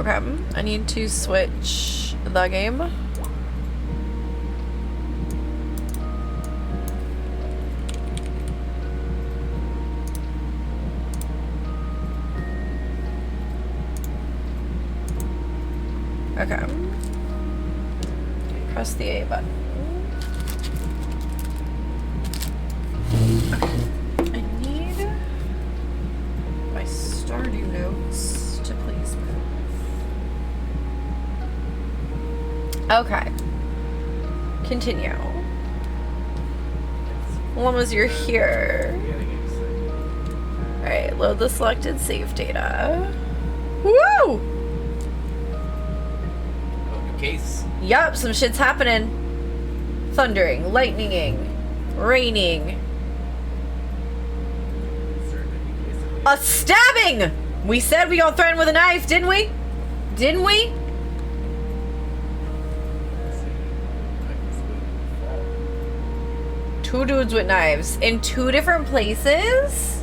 Okay, I need to switch the game. Okay. Press the A button. Okay. I need my Stardew notes to please move. Okay. Continue. Llamas, you're here. Alright, load the selected save data. Woo! Case. Yup, some shit's happening. Thundering, lightninging, raining. A stabbing! We said we got threatened with a knife, didn't we? Didn't we? Two dudes with knives in two different places?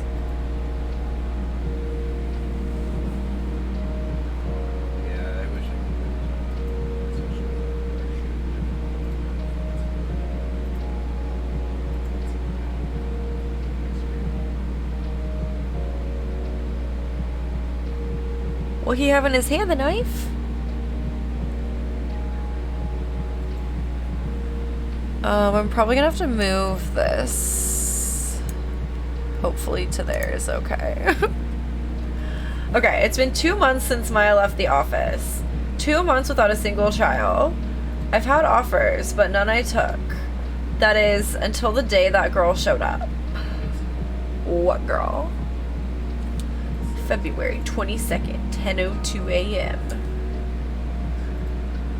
Will he have in his hand the knife? I'm probably gonna have to move this. Hopefully to theirs, okay. Okay, it's been 2 months since Maya left the office. 2 months without a single child. I've had offers, but none I took. That is, until the day that girl showed up. What girl? February 22nd, 10:02 a.m.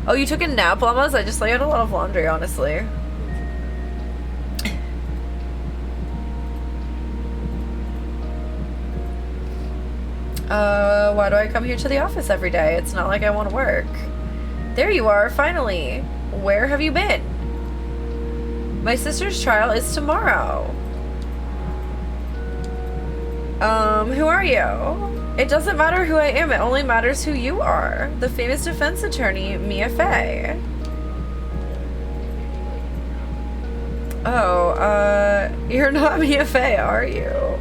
Oh, you took a nap, Llamas? I just laid out a lot of laundry, honestly. Why do I come here to the office every day? It's not like I want to work. There you are, finally. Where have you been? My sister's trial is tomorrow. Who are you? It doesn't matter who I am, it only matters who you are. The famous defense attorney, Mia Fey. Oh, you're not Mia Fey, are you?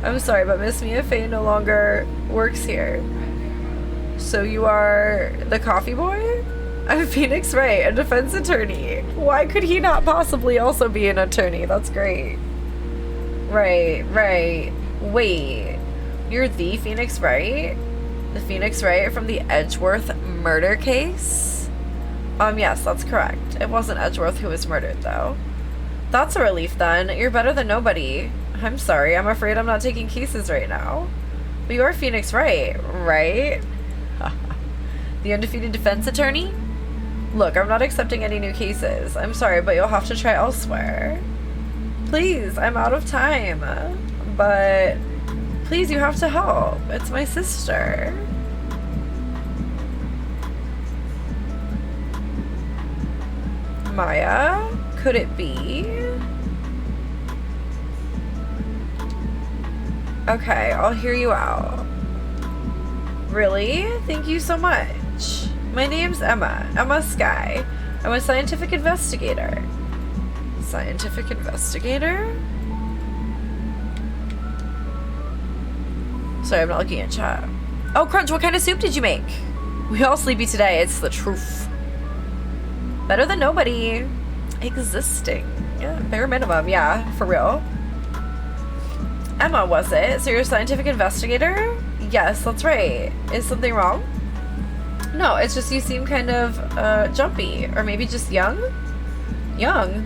I'm sorry, but Miss Mia Fey no longer works here. So you are the coffee boy? I'm Phoenix Wright, a defense attorney. Why could he not possibly also be an attorney? That's great. Right. Wait, you're the Phoenix Wright? The Phoenix Wright from the Edgeworth murder case? Yes, that's correct. It wasn't Edgeworth who was murdered, though. That's a relief, then. You're better than nobody. I'm sorry, I'm afraid I'm not taking cases right now. But you're Phoenix Wright, right? The undefeated defense attorney? Look, I'm not accepting any new cases. I'm sorry, but you'll have to try elsewhere. Please, I'm out of time. But please, you have to help. It's my sister. Maya? Could it be? Okay, I'll hear you out. Really? Thank you so much. My name's Emma Sky. I'm a scientific investigator. Scientific investigator? Sorry, I'm not looking at chat. Oh, Crunch, what kind of soup did you make? We all sleepy today, it's the truth. Better than nobody. Existing. Yeah, bare minimum, yeah, for real. Emma, was it? So you're a scientific investigator? Yes, that's right. Is something wrong? No, it's just you seem kind of jumpy. Or maybe just young? Young?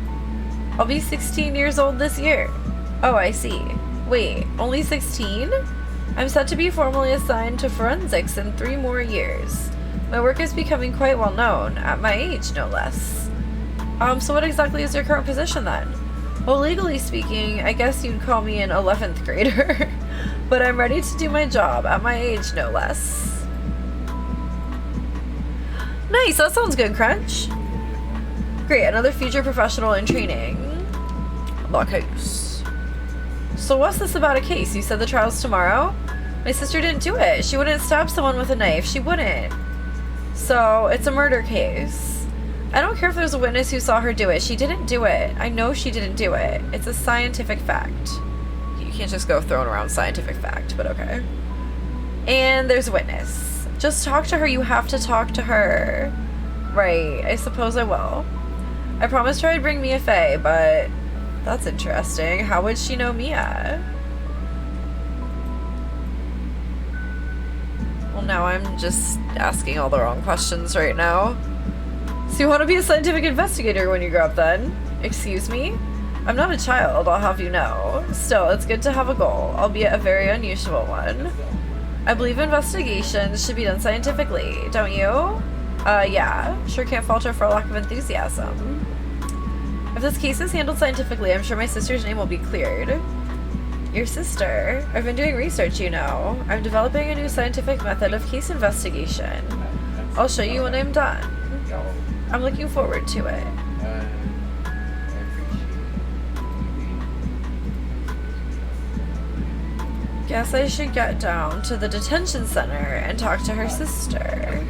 I'll be 16 years old this year. Oh, I see. Wait, only 16? I'm set to be formally assigned to forensics in 3 more years. My work is becoming quite well known, at my age, no less. So what exactly is your current position then? Well, legally speaking, I guess you'd call me an 11th grader. But I'm ready to do my job, at my age, no less. Nice, that sounds good, Crunch. Great, another future professional in training. The case. So what's this about a case? You said the trial's tomorrow? My sister didn't do it. She wouldn't stab someone with a knife. She wouldn't. So, it's a murder case. I don't care if there's a witness who saw her do it. She didn't do it. I know she didn't do it. It's a scientific fact. You can't just go throwing around scientific fact, but okay. And there's a witness. Just talk to her. You have to talk to her. Right. I suppose I will. I promised her I'd bring Mia Fey, but that's interesting. How would she know Mia? Well, now I'm just asking all the wrong questions right now. So you want to be a scientific investigator when you grow up then? Excuse me? I'm not a child, I'll have you know. Still, it's good to have a goal, albeit a very unusual one. I believe investigations should be done scientifically, don't you? Yeah. Sure can't falter for a lack of enthusiasm. If this case is handled scientifically, I'm sure my sister's name will be cleared. Your sister? I've been doing research, you know. I'm developing a new scientific method of case investigation. I'll show you when I'm done. I'm looking forward to it. Guess I should get down to the detention center and talk to her sister.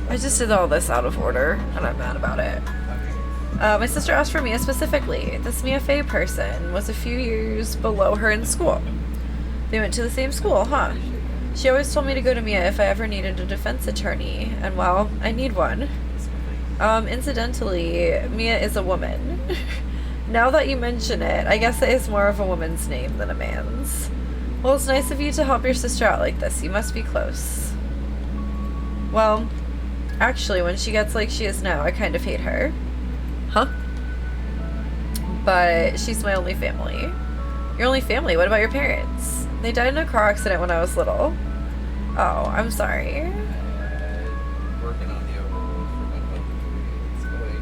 I just did all this out of order, and I'm mad about it. My sister asked for Mia specifically. This Mia Fey person was a few years below her in school. They went to the same school, huh? She always told me to go to Mia if I ever needed a defense attorney, and well, I need one. Incidentally, Mia is a woman. Now that you mention it, I guess it is more of a woman's name than a man's. Well, it's nice of you to help your sister out like this. You must be close. Well, actually, when she gets like she is now, I kind of hate her. Huh? But she's my only family. Your only family? What about your parents? They died in a car accident when I was little. Oh, I'm sorry. Working on the overall for it's going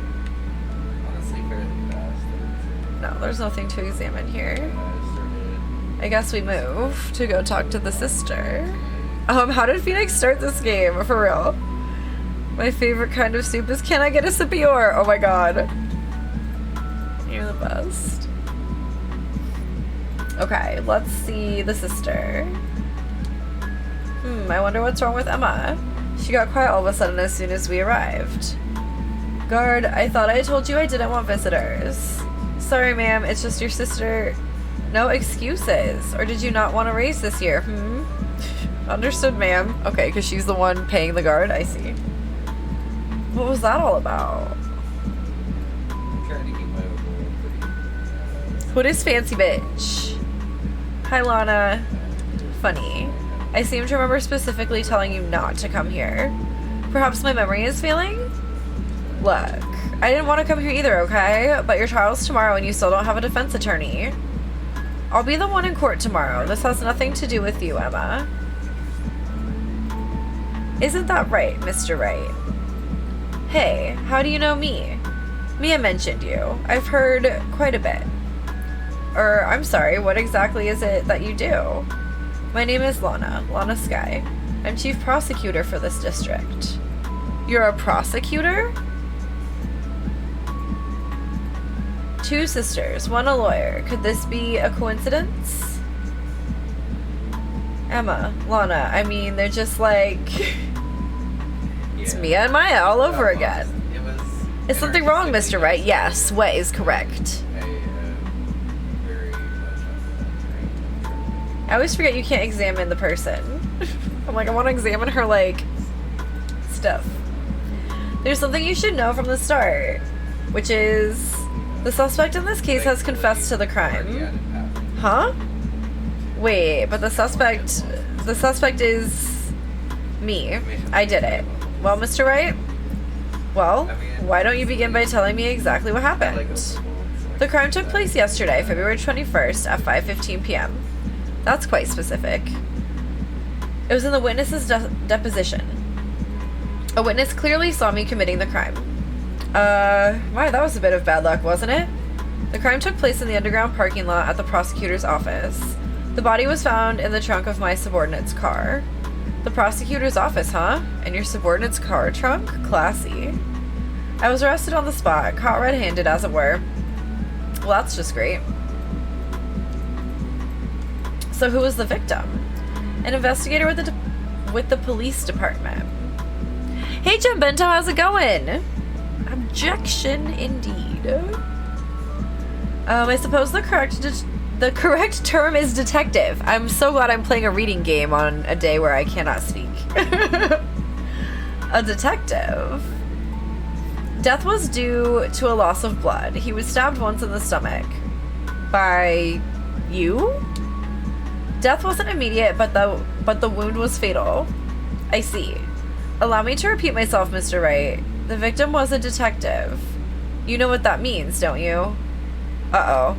honestly fairly fast. No, there's nothing to examine here. I guess we move to go talk to the sister. How did Phoenix start this game? For real. My favorite kind of soup is, can I get a sip of your? Oh my god. You're the best. Okay, let's see the sister. I wonder what's wrong with Emma. She got quiet all of a sudden as soon as we arrived. Guard, I thought I told you I didn't want visitors. Sorry, ma'am, it's just your sister. No excuses. Or did you not want to raise this year? Understood, ma'am. Okay, because she's the one paying the guard. I see. What was that all about? I'm trying to keep my overall pretty. What is fancy bitch? Hi, Lana. Funny. I seem to remember specifically telling you not to come here. Perhaps my memory is failing? Look, I didn't want to come here either, okay? But your trial's tomorrow and you still don't have a defense attorney. I'll be the one in court tomorrow. This has nothing to do with you, Emma. Isn't that right, Mr. Wright? Hey, how do you know me? Mia mentioned you. I've heard quite a bit. I'm sorry, what exactly is it that you do? My name is Lana Sky. I'm chief prosecutor for this district. You're a prosecutor? Two sisters, one a lawyer. Could this be a coincidence? Emma, Lana, I mean, they're just like... It's Mia and Maya all over again. Is something wrong, Mr. Wright? Yes, what is correct? I always forget you can't examine the person. I'm like, I want to examine her, like, stuff. There's something you should know from the start, which is... The suspect in this case has confessed to the crime. Huh? Wait, but the suspect is me. I did it. Well, Mr. Wright? Well, why don't you begin by telling me exactly what happened? The crime took place yesterday, February 21st at 5:15 p.m. That's quite specific. It was in the witness's deposition. A witness clearly saw me committing the crime. Wow, that was a bit of bad luck, wasn't it? The crime took place in the underground parking lot at the prosecutor's office. The body was found in the trunk of my subordinate's car. The prosecutor's office, huh? In your subordinate's car trunk? Classy. I was arrested on the spot, caught red-handed as it were. Well, that's just great. So who was the victim? An investigator with the police department. Hey, Jim Bento, how's it going? Objection, indeed. I suppose the correct term is detective. I'm so glad I'm playing a reading game on a day where I cannot speak. A detective. Death was due to a loss of blood. He was stabbed once in the stomach. By you? Death wasn't immediate, but the wound was fatal. I see. Allow me to repeat myself, Mr. Wright. The victim was a detective. You know what that means, don't you? Uh-oh.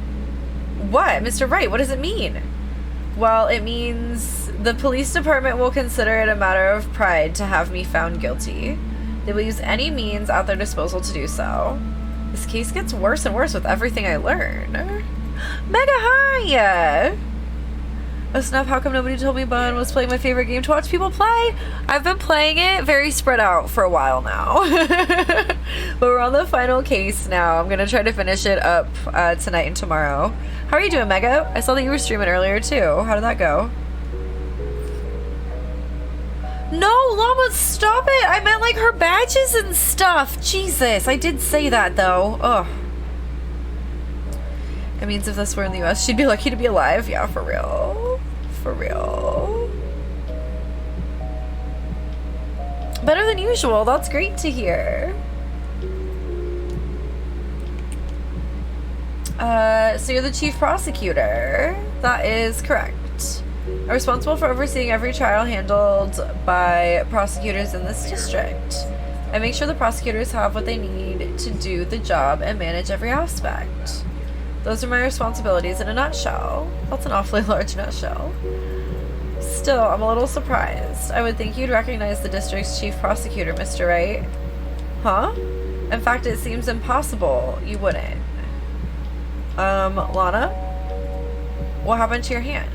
What? Mr. Wright, what does it mean? Well, it means the police department will consider it a matter of pride to have me found guilty. They will use any means at their disposal to do so. This case gets worse and worse with everything I learn. Mega hi! Oh snap, how come nobody told me Bun was playing my favorite game to watch people play? I've been playing it very spread out for a while now. But we're on the final case now. I'm gonna try to finish it up tonight and tomorrow. How are you doing, Mega? I saw that you were streaming earlier too. How did that go? No, Llama, stop it! I meant like her badges and stuff. Jesus, I did say that though. Ugh. It means if this were in the US, she'd be lucky to be alive. Yeah, for real. For real. Better than usual. That's great to hear. So you're the chief prosecutor. That is correct. I'm responsible for overseeing every trial handled by prosecutors in this district. I make sure the prosecutors have what they need to do the job and manage every aspect. Those are my responsibilities in a nutshell. That's an awfully large nutshell. Still, I'm a little surprised. I would think you'd recognize the district's chief prosecutor, Mr. Wright. Huh? In fact, it seems impossible you wouldn't. Lana? What happened to your hand?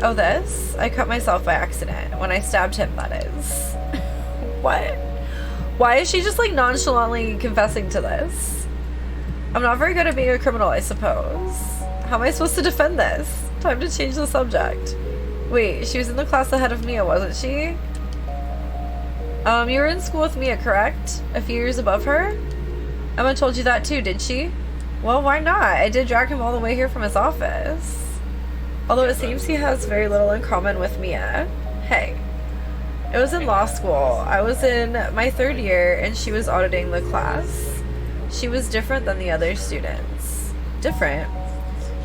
Oh, this? I cut myself by accident. When I stabbed him, that is. What? Why is she just like nonchalantly confessing to this? I'm not very good at being a criminal, I suppose. How am I supposed to defend this? Time to change the subject. Wait, she was in the class ahead of Mia, wasn't she? You were in school with Mia, correct? A few years above her? Emma told you that too, did she? Well, why not? I did drag him all the way here from his office. Although it seems he has very little in common with Mia. Hey. It was in law school. I was in my 3rd year and she was auditing the class. She was different than the other students. Different?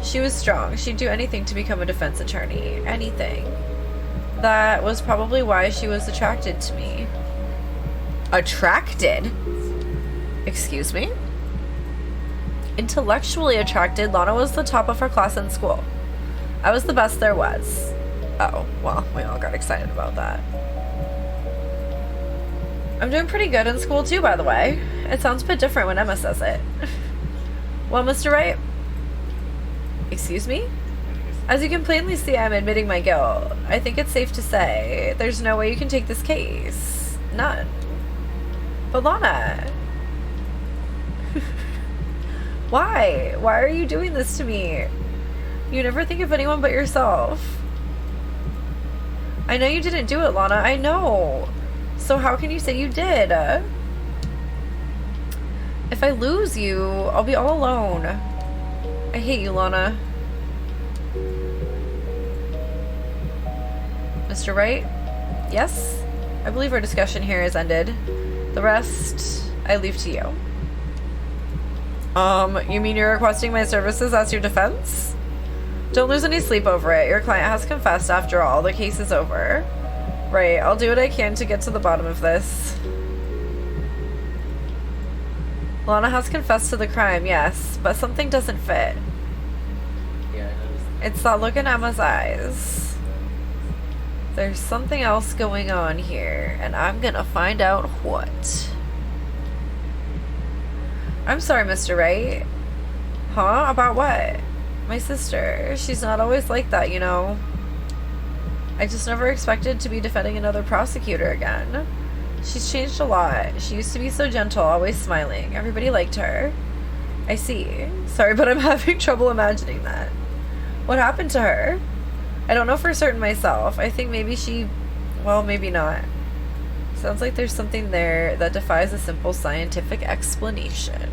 She was strong. She'd do anything to become a defense attorney. Anything. That was probably why she was attracted to me. Attracted? Excuse me? Intellectually attracted, Lana was the top of her class in school. I was the best there was. Oh, well, we all got excited about that. I'm doing pretty good in school too, by the way. It sounds a bit different when Emma says it. Well, Mr. Wright? Excuse me? As you can plainly see, I'm admitting my guilt. I think it's safe to say there's no way you can take this case. None. But Lana... Why? Why are you doing this to me? You never think of anyone but yourself. I know you didn't do it, Lana. I know. So how can you say you did? If I lose you, I'll be all alone. I hate you, Lana. Mr. Wright? Yes? I believe our discussion here has ended. The rest, I leave to you. You mean you're requesting my services as your defense? Don't lose any sleep over it. Your client has confessed after all. The case is over. Right, I'll do what I can to get to the bottom of this. Lana has confessed to the crime, yes, but something doesn't fit. Yeah, I noticed. It's that look in Emma's eyes. There's something else going on here, and I'm gonna find out what. I'm sorry, Mr. Wright. Huh? About what? My sister. She's not always like that, you know. I just never expected to be defending another prosecutor again. She's changed a lot. She used to be so gentle, always smiling. Everybody liked her. I see. Sorry, but I'm having trouble imagining that. What happened to her? I don't know for certain myself. I think maybe she... Well, maybe not. Sounds like there's something there that defies a simple scientific explanation.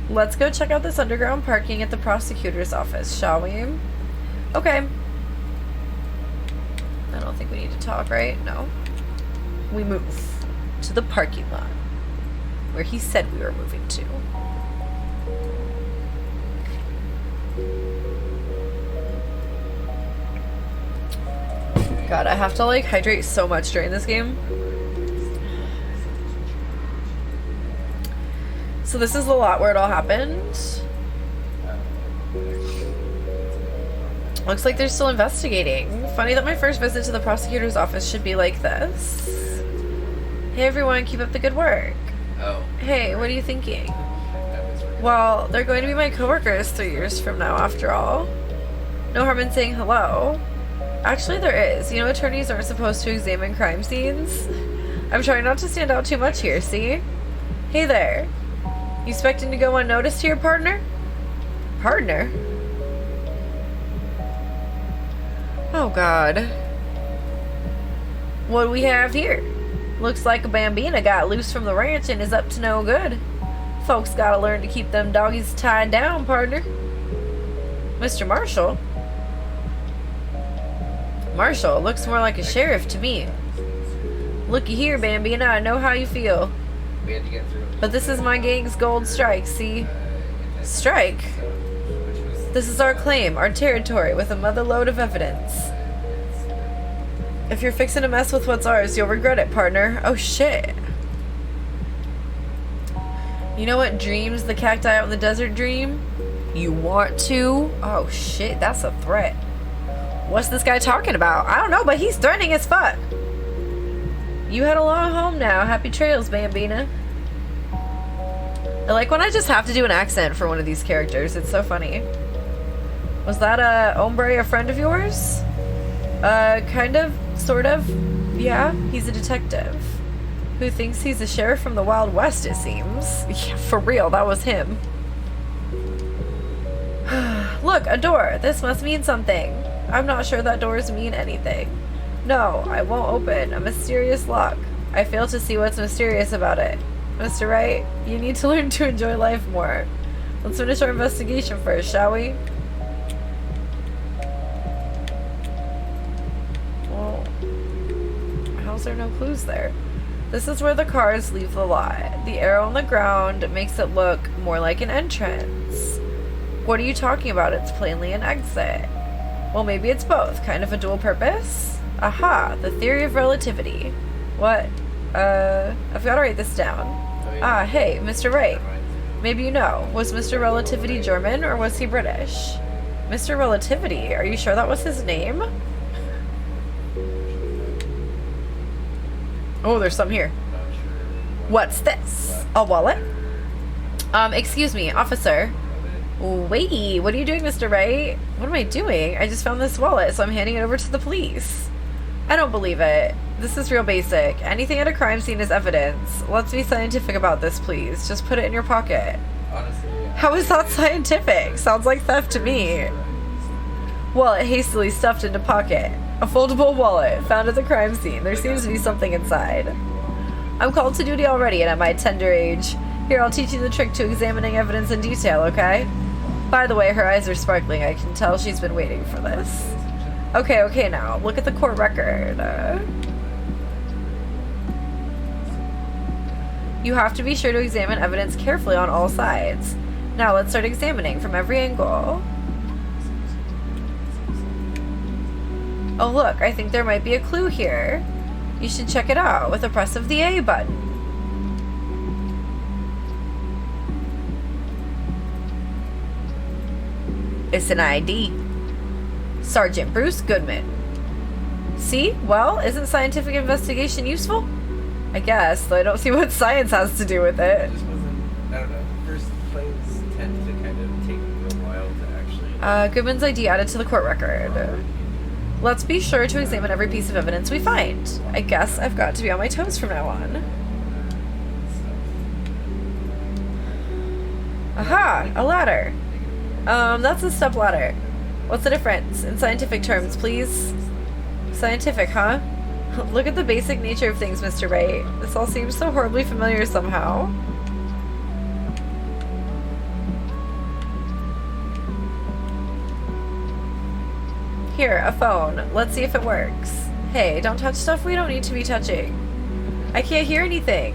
Let's go check out this underground parking at the prosecutor's office, shall we? Okay. I don't think we need to talk, right? No. We move to the parking lot where he said we were moving to. God, I have to like hydrate so much during this game. So this is the lot where it all happened. Looks like they're still investigating. Funny that my first visit to the prosecutor's office should be like this. Hey everyone, keep up the good work. Oh. Hey, what are you thinking? Well, they're going to be my coworkers 3 years from now, after all. No harm in saying hello. Actually, there is. You know, attorneys aren't supposed to examine crime scenes. I'm trying not to stand out too much here, see? Hey there. You expecting to go unnoticed here, partner? Partner? Oh, God. What do we have here? Looks like a bambina got loose from the ranch and is up to no good. Folks gotta learn to keep them doggies tied down, partner. Mr. Marshall? Marshall looks more like a sheriff to me. Looky here, Bambina, I know how you feel. But this is my gang's gold strike, see? Strike? This is our claim, our territory, with a motherload of evidence. If you're fixing to mess with what's ours, you'll regret it, partner. Oh, shit. You know what dreams the cacti out in the desert dream? You want to? Oh, shit, that's a threat. What's this guy talking about? I don't know, but he's threatening as fuck. You head along home now. Happy trails, Bambina. I like when I just have to do an accent for one of these characters. It's so funny. Was that a hombre a friend of yours? Kind of, sort of. Yeah, he's a detective. Who thinks he's a sheriff from the Wild West, it seems. Yeah, for real, that was him. Look, a door. This must mean something. I'm not sure that doors mean anything. No, I won't open. A mysterious lock. I fail to see what's mysterious about it. Mr. Wright, you need to learn to enjoy life more. Let's finish our investigation first, shall we? Well, how's there no clues there? This is where the cars leave the lot. The arrow on the ground makes it look more like an entrance. What are you talking about? It's plainly an exit. Well, maybe it's both. Kind of a dual purpose? Aha, the theory of relativity. What? I've got to write this down. Ah, hey, Mr. Wright. Maybe you know. Was Mr. Relativity German or was he British? Mr. Relativity? Are you sure that was his name? Oh, there's some here. What's this? A wallet? Excuse me, officer. Wait, what are you doing, Mr. Wright? What am I doing? I just found this wallet, so I'm handing it over to the police. I don't believe it. This is real basic. Anything at a crime scene is evidence. Let's be scientific about this, please. Just put it in your pocket. Honestly, yeah. How is that scientific? Sounds like theft to me. Wallet hastily stuffed into pocket. A foldable wallet found at the crime scene. There seems to be something inside. I'm called to duty already and at my tender age. Here, I'll teach you the trick to examining evidence in detail, okay? By the way, her eyes are sparkling. I can tell she's been waiting for this. Okay, now. Look at the court record. You have to be sure to examine evidence carefully on all sides. Now, let's start examining from every angle. Oh, look. I think there might be a clue here. You should check it out with a press of the A button. It's an ID. Sergeant Bruce Goodman. See? Well, isn't scientific investigation useful? I guess, though I don't see what science has to do with it. It just wasn't, I don't know. First plays tend to kind of take a while to actually... Goodman's ID added to the court record. Let's be sure to examine every piece of evidence we find. I guess I've got to be on my toes from now on. Aha! A ladder. That's a step ladder. What's the difference? In scientific terms, please. Scientific, huh? Look at the basic nature of things, Mr. Wright. This all seems so horribly familiar somehow. Here, a phone. Let's see if it works. Hey, don't touch stuff we don't need to be touching. I can't hear anything.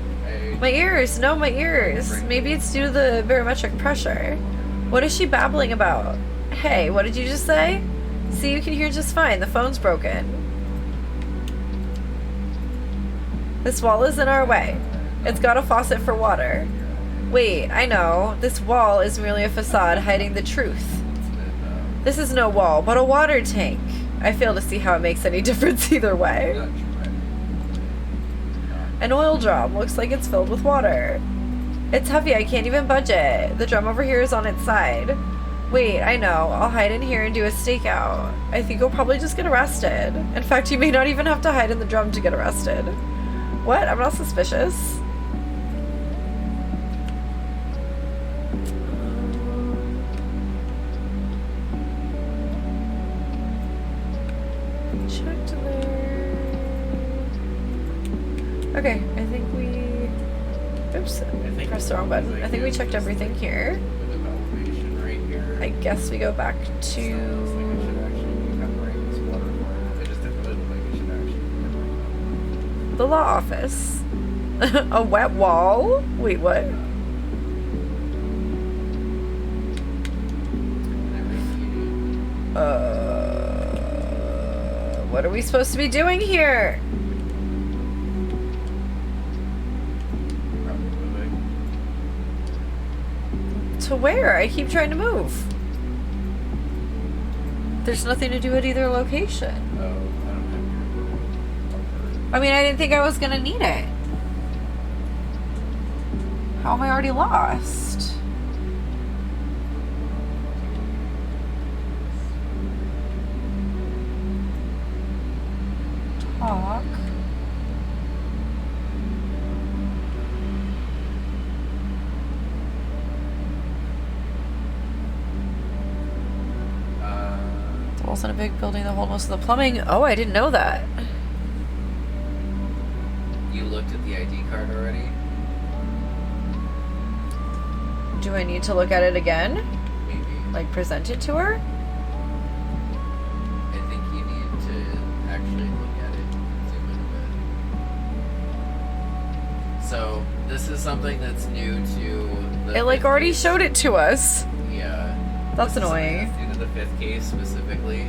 My ears! No, my ears! Maybe it's due to the barometric pressure. What is she babbling about? Hey, what did you just say? See, you can hear just fine. The phone's broken. This wall is in our way. It's got a faucet for water. Wait, I know. This wall is merely a facade hiding the truth. This is no wall, but a water tank. I fail to see how it makes any difference either way. An oil drum. Looks like it's filled with water. It's heavy. I can't even budge it. The drum over here is on its side. Wait, I know. I'll hide in here and do a stakeout. I think you'll probably just get arrested. In fact, you may not even have to hide in the drum to get arrested. What? I'm not suspicious. Checked there. Okay, I think we... Oops, I pressed the wrong button. I think we checked everything here. I guess we go back to... the law office. A wet wall? Wait, what? What are we supposed to be doing here? To where? I keep trying to move. There's nothing to do at either location. I mean, I didn't think I was gonna need it. How am I already lost? Talk. The walls in a big building that hold most of the plumbing. Oh, I didn't know that. You looked at the ID card already? Do I need to look at it again? Maybe. Like present it to her? I think you need to actually look at it. Zoom in a bit. So, this is something that's new to the It like already case. showed it to us. Yeah. That's This is something annoying. that's new to the fifth case specifically.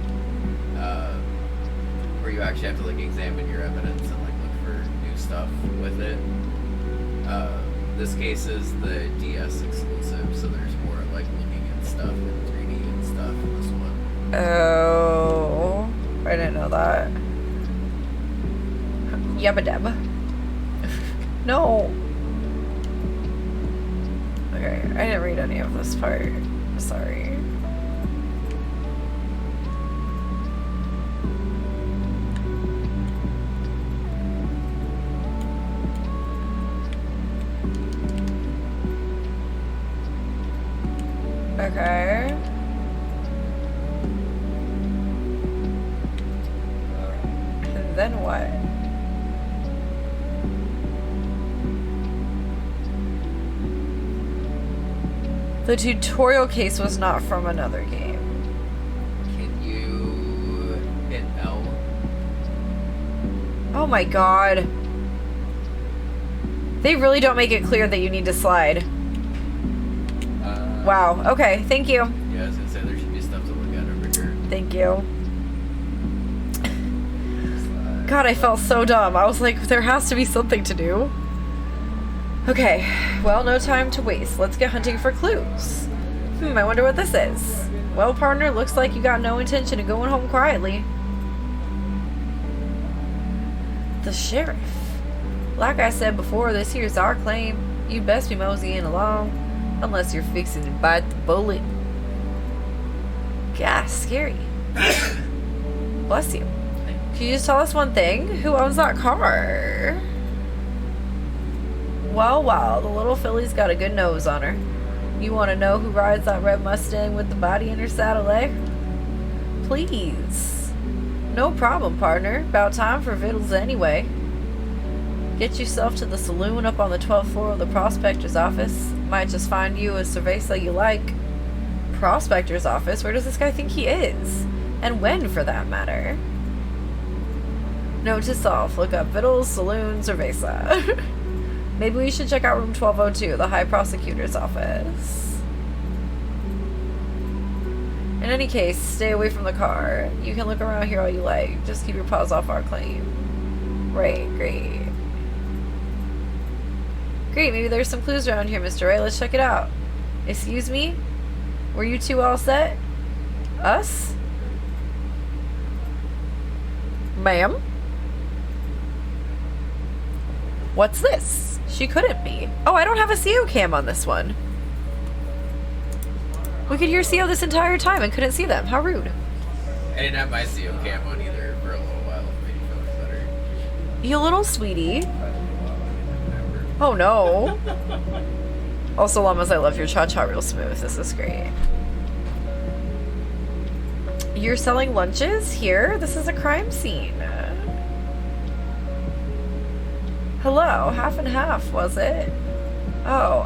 Where you actually have to like examine your evidence and like look for new stuff with it. This case is the DS exclusive, so there's more like looking at stuff in 3D and stuff in this one. Oh, I didn't know that. Yabba dabba. No. Okay, I didn't read any of this part. Sorry. Okay. And then what? The tutorial case was not from another game. Can you hit L? Oh my god. They really don't make it clear that you need to slide. Wow. Okay, thank you. Yeah, I was gonna say there should be stuff to look at over here. Thank you. God, I felt so dumb. I was like, there has to be something to do. Okay, well, no time to waste. Let's get hunting for clues. I wonder what this is. Well, partner, looks like you got no intention of going home quietly. The sheriff. Like I said before, this here's our claim. You best be moseying along, unless you're fixing to bite the bullet. Gosh, scary. Bless you. Can you just tell us one thing? Who owns that car? Well, the little filly's got a good nose on her. You want to know who rides that red Mustang with the body in her saddle, eh? Please. No problem, partner. About time for vittles anyway. Get yourself to the saloon up on the 12th floor of the prospector's office. Might just find you a cerveza you like. Prospector's office? Where does this guy think he is? And when, for that matter? Note to self, look up Vittles, Saloon, Cerveza. Maybe we should check out room 1202, the High Prosecutor's office. In any case, stay away from the car. You can look around here all you like. Just keep your paws off our claim. Right, great. Great, maybe there's some clues around here, Mr. Ray. Let's check it out. Excuse me? Were you two all set? Us? Ma'am? What's this? She couldn't be. Oh, I don't have a CO cam on this one. We could hear CO this entire time and couldn't see them. How rude. I didn't have my CO cam on either for a little while. Maybe it was better. You little sweetie. Oh no. Also, Llamas, I love your cha-cha real smooth. This is great. You're selling lunches here? This is a crime scene. Hello, half and half, was it? Oh,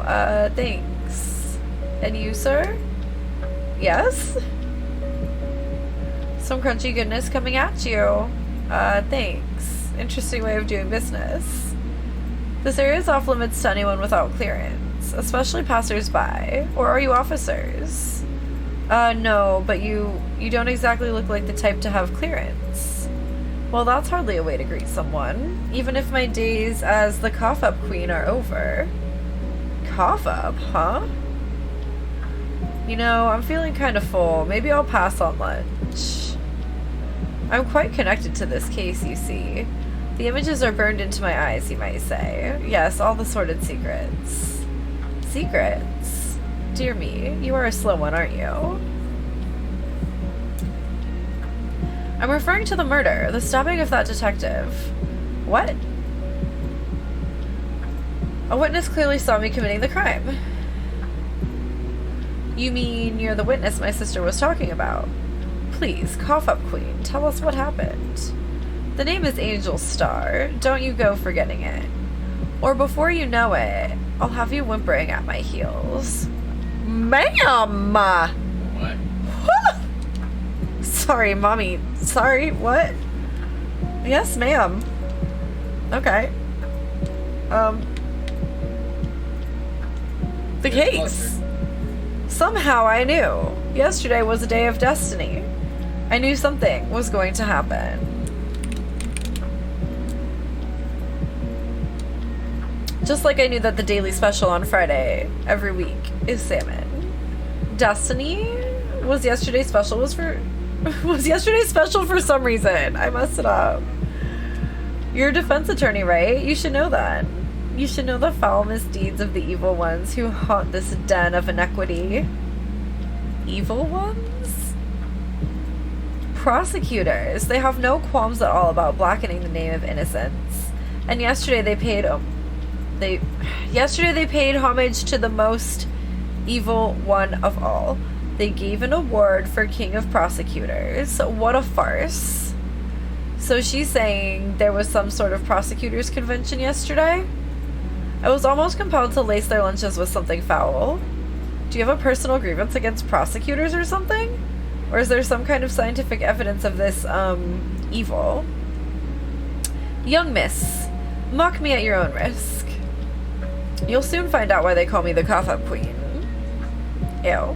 thanks. And you, sir? Yes? Some crunchy goodness coming at you. Thanks. Interesting way of doing business. This area is off limits to anyone without clearance, especially passers-by. Or are you officers? No, but you don't exactly look like the type to have clearance. Well, that's hardly a way to greet someone, even if my days as the cough-up queen are over. Cough-up, huh? You know, I'm feeling kind of full. Maybe I'll pass on lunch. I'm quite connected to this case, you see. The images are burned into my eyes, you might say. Yes, all the sordid secrets. Secrets? Dear me, you are a slow one, aren't you? I'm referring to the murder, the stabbing of that detective. What? A witness clearly saw me committing the crime. You mean you're the witness my sister was talking about? Please, cough up, Queen. Tell us what happened. The name is Angel Star. Don't you go forgetting it. Or before you know it, I'll have you whimpering at my heels. Ma'am! What? Sorry, Mommy. Sorry, what? Yes, ma'am. Okay. The case. Somehow I knew. Yesterday was a day of destiny. I knew something was going to happen. Just like I knew that the daily special on Friday every week is salmon. Destiny? Was yesterday's special for some reason. I messed it up. You're a defense attorney, right? You should know that. You should know the foul misdeeds of the evil ones who haunt this den of iniquity. Evil ones? Prosecutors. They have no qualms at all about blackening the name of innocence. And yesterday they paid homage to the most evil one of all. They gave an award for King of Prosecutors. What a farce. So she's saying there was some sort of prosecutors convention yesterday? I was almost compelled to lace their lunches with something foul. Do you have a personal grievance against prosecutors or something? Or is there some kind of scientific evidence of this, evil? Young miss, mock me at your own risk. You'll soon find out why they call me the cough-up queen. Ew.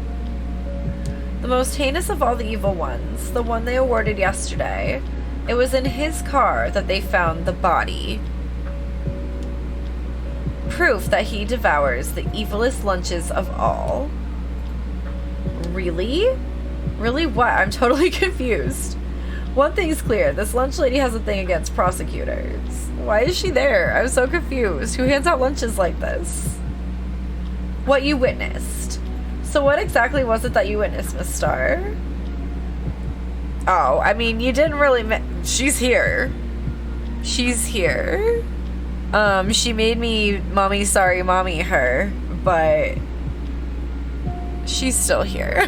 The most heinous of all the evil ones, the one they awarded yesterday, it was in his car that they found the body. Proof that he devours the evilest lunches of all. Really? Really what? I'm totally confused. One thing's clear, this lunch lady has a thing against prosecutors. Why is she there? I'm so confused. Who hands out lunches like this? What you witnessed. So what exactly was it that you witnessed, Miss Starr? Oh, I mean, you didn't really she's here. She's here. She made me mommy sorry mommy her, but she's still here.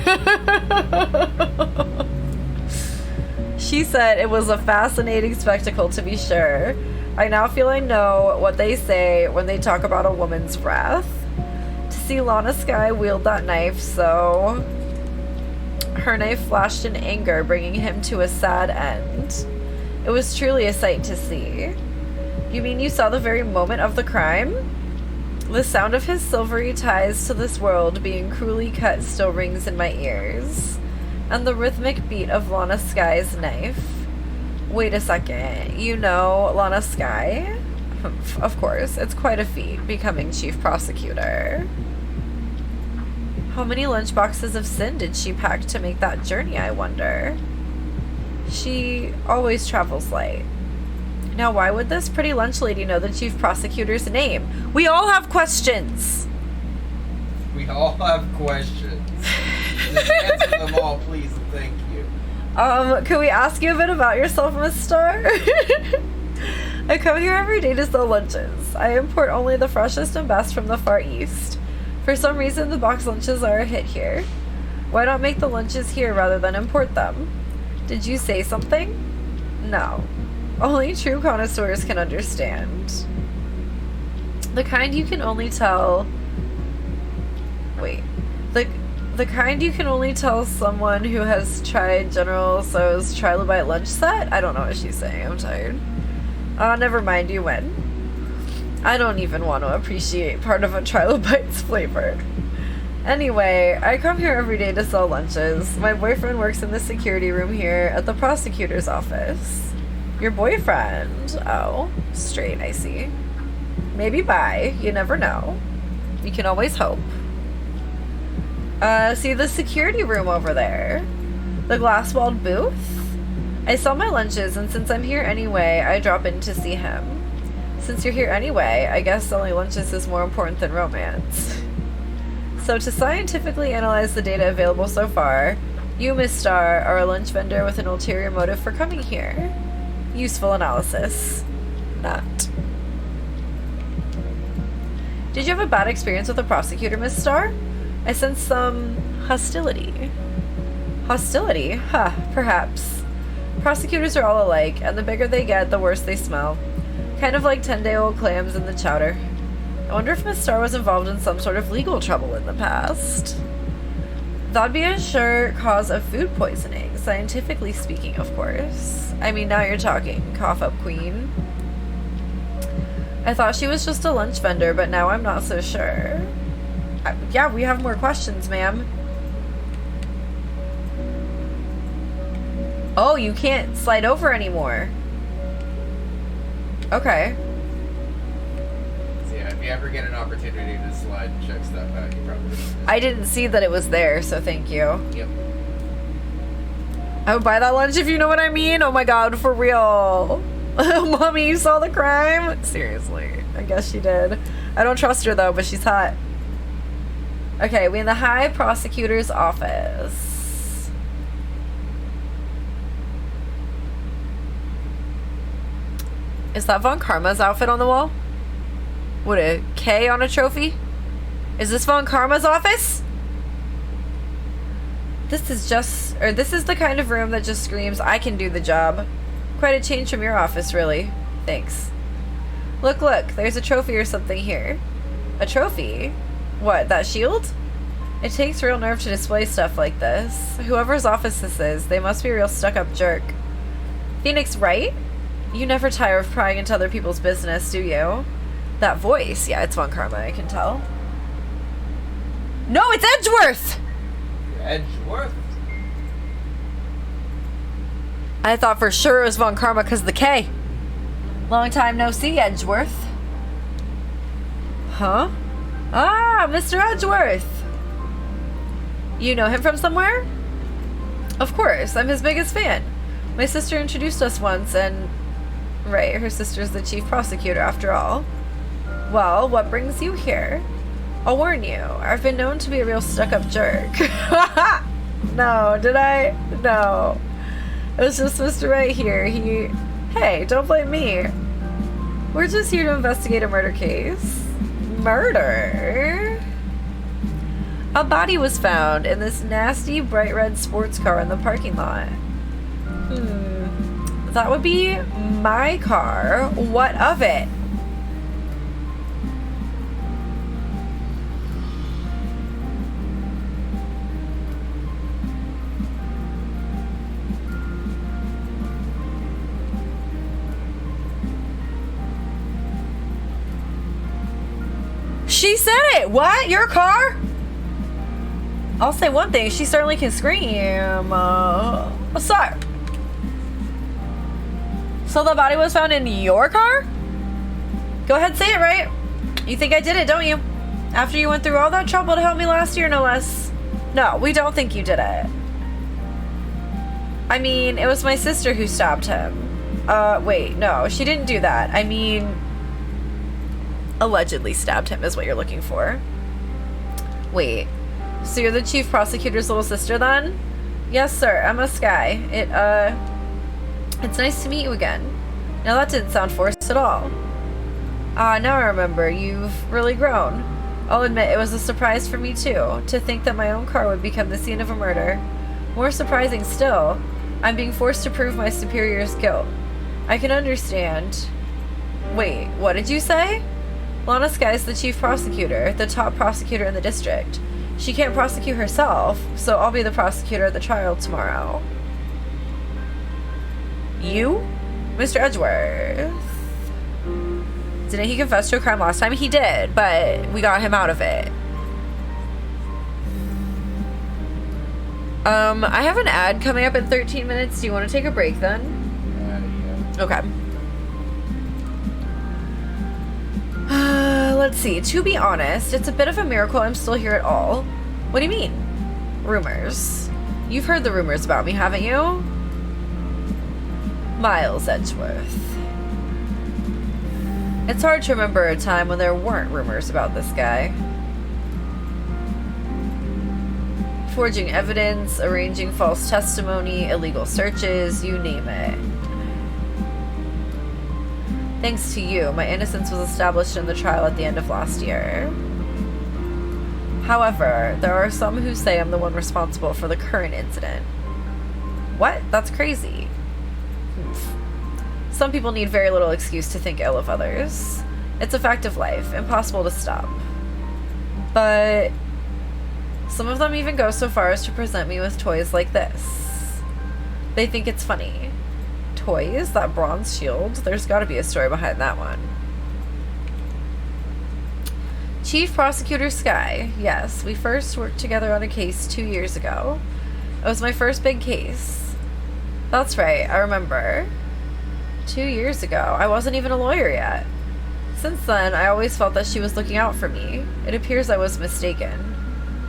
She said it was a fascinating spectacle, to be sure. I now feel I know what they say when they talk about a woman's wrath. To see Lana Skye wield that knife, so... Her knife flashed in anger, bringing him to a sad end. It was truly a sight to see. You mean you saw the very moment of the crime? The sound of his silvery ties to this world being cruelly cut still rings in my ears. And the rhythmic beat of Lana Skye's knife. Wait a second, you know Lana Skye? Of course, it's quite a feat becoming chief prosecutor. How many lunchboxes of sin did she pack to make that journey, I wonder? She always travels light. Now, why would this pretty lunch lady know the chief prosecutor's name? We all have questions! We all have questions. Just answer them all, please, and thank you. Can we ask you a bit about yourself, Miss Star? I come here every day to sell lunches. I import only the freshest and best from the Far East. For some reason, the box lunches are a hit here. Why not make the lunches here rather than import them? Did you say something? No. Only true connoisseurs can understand. The kind you can only tell... Wait. The kind you can only tell someone who has tried General Tso's Trilobite lunch set? I don't know what she's saying. I'm tired. Never mind, you win. I don't even want to appreciate part of a Trilobite's flavor. Anyway, I come here every day to sell lunches. My boyfriend works in the security room here at the prosecutor's office. Your boyfriend? Oh, straight, I see. Maybe bi. You never know. You can always hope. See the security room over there? The glass-walled booth? I sell my lunches, and since I'm here anyway, I drop in to see him. Since you're here anyway, I guess selling lunches is more important than romance. So to scientifically analyze the data available so far, you, Miss Star, are a lunch vendor with an ulterior motive for coming here. Useful analysis. Not. Did you have a bad experience with the prosecutor, Miss Star? I sense some hostility. Hostility? Huh, perhaps. Prosecutors are all alike, and the bigger they get, the worse they smell. Kind of like 10-day-old clams in the chowder. I wonder if Miss Star was involved in some sort of legal trouble in the past. That'd be a sure cause of food poisoning, scientifically speaking, of course. I mean, now you're talking. Cough up, queen. I thought she was just a lunch vendor, but now I'm not so sure. Yeah, we have more questions, ma'am. Oh, you can't slide over anymore. Okay. So yeah, if you ever get an opportunity to slide and check stuff out, you probably will. I didn't see that it was there, so thank you. Yep. I would buy that lunch if you know what I mean. Oh my god, for real. Mommy, you saw the crime? Seriously. I guess she did. I don't trust her though, but she's hot. Okay, we in the High Prosecutor's office. Is that Von Karma's outfit on the wall? What, a K on a trophy? Is this Von Karma's office? This is the kind of room that just screams, I can do the job. Quite a change from your office, really. Thanks. Look, there's a trophy or something here. A trophy? What, that shield? It takes real nerve to display stuff like this. Whoever's office this is, they must be a real stuck-up jerk. Phoenix, right? You never tire of prying into other people's business, do you? That voice, yeah, it's Von Karma, I can tell. No, it's Edgeworth! Edgeworth? I thought for sure it was Von Karma because of the K. Long time no see, Edgeworth. Huh? Ah, Mr. Edgeworth! You know him from somewhere? Of course, I'm his biggest fan. My sister introduced us once and... Right, her sister's the chief prosecutor after all. Well, what brings you here? I'll warn you, I've been known to be a real stuck-up jerk. No, did I? No. It was just Mr. Right here. Hey, don't blame me. We're just here to investigate a murder case. Murder? A body was found in this nasty bright red sports car in the parking lot. That would be my car. What of it? She said it! What? Your car? I'll say one thing, she certainly can scream. Sorry. So the body was found in your car? Go ahead, say it right. You think I did it, don't you? After you went through all that trouble to help me last year, no less. No, we don't think you did it. I mean, it was my sister who stabbed him. Wait, no, she didn't do that. I mean, allegedly stabbed him is what you're looking for. Wait, so you're the chief prosecutor's little sister then? Yes, sir, Emma Skye. It's nice to meet you again. Now that didn't sound forced at all. Now I remember, you've really grown. I'll admit it was a surprise for me too, to think that my own car would become the scene of a murder. More surprising still, I'm being forced to prove my superior's guilt. I can understand. Wait, what did you say? Lana Skye is the chief prosecutor, the top prosecutor in the district. She can't prosecute herself, so I'll be the prosecutor at the trial tomorrow. You? Mr. Edgeworth. Didn't he confess to a crime last time? He did, but we got him out of it. I have an ad coming up in 13 minutes. Do you want to take a break then? Yeah. Okay. Let's see. To be honest, it's a bit of a miracle I'm still here at all. What do you mean? Rumors. You've heard the rumors about me, haven't you? Miles Edgeworth. It's hard to remember a time when there weren't rumors about this guy. Forging evidence, arranging false testimony, illegal searches, you name it. Thanks to you, my innocence was established in the trial at the end of last year. However, there are some who say I'm the one responsible for the current incident. What? That's crazy. Some people need very little excuse to think ill of others. It's a fact of life, impossible to stop. But some of them even go so far as to present me with toys like this. They think it's funny. Toys? That bronze shield? There's gotta be a story behind that one. Chief Prosecutor Skye. Yes, we first worked together on a case 2 years ago. It was my first big case. That's right, I remember. 2 years ago. I wasn't even a lawyer yet. Since then, I always felt that she was looking out for me. It appears I was mistaken.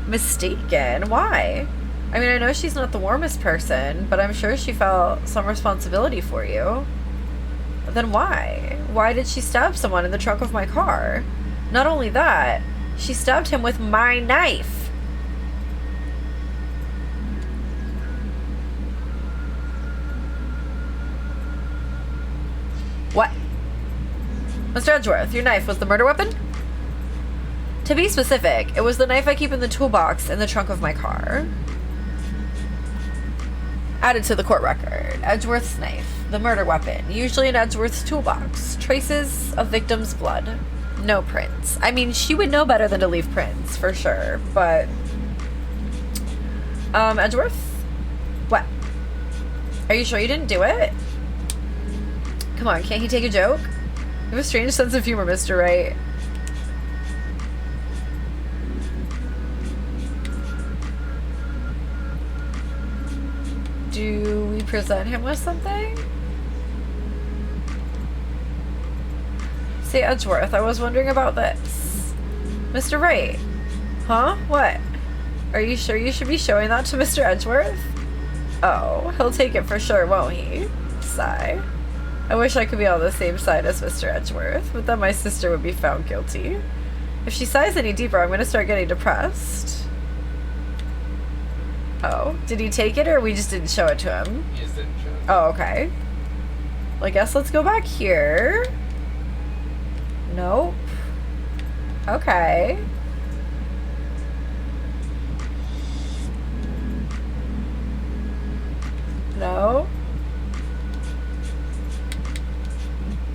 Mistaken? Why? I mean, I know she's not the warmest person, but I'm sure she felt some responsibility for you. Then why? Why did she stab someone in the trunk of my car? Not only that, she stabbed him with my knife. What? Mr. Edgeworth, your knife was the murder weapon? To be specific, it was the knife I keep in the toolbox in the trunk of my car. Added to the court record, Edgeworth's knife, the murder weapon, usually in Edgeworth's toolbox. Traces of victim's blood. No prints. I mean, she would know better than to leave prints, for sure, but... Edgeworth? What? Are you sure you didn't do it? Come on, can't he take a joke? You have a strange sense of humor, Mr. Wright. Do we present him with something? Say, Edgeworth, I was wondering about this. Mr. Wright. Huh? What? Are you sure you should be showing that to Mr. Edgeworth? Oh, he'll take it for sure, won't he? Sigh. I wish I could be on the same side as Mr. Edgeworth, but then my sister would be found guilty. If she sighs any deeper, I'm gonna start getting depressed. Oh, did he take it or we just didn't show it to him? He just didn't show it. Oh, okay. Well, I guess let's go back here. Nope. Okay. No.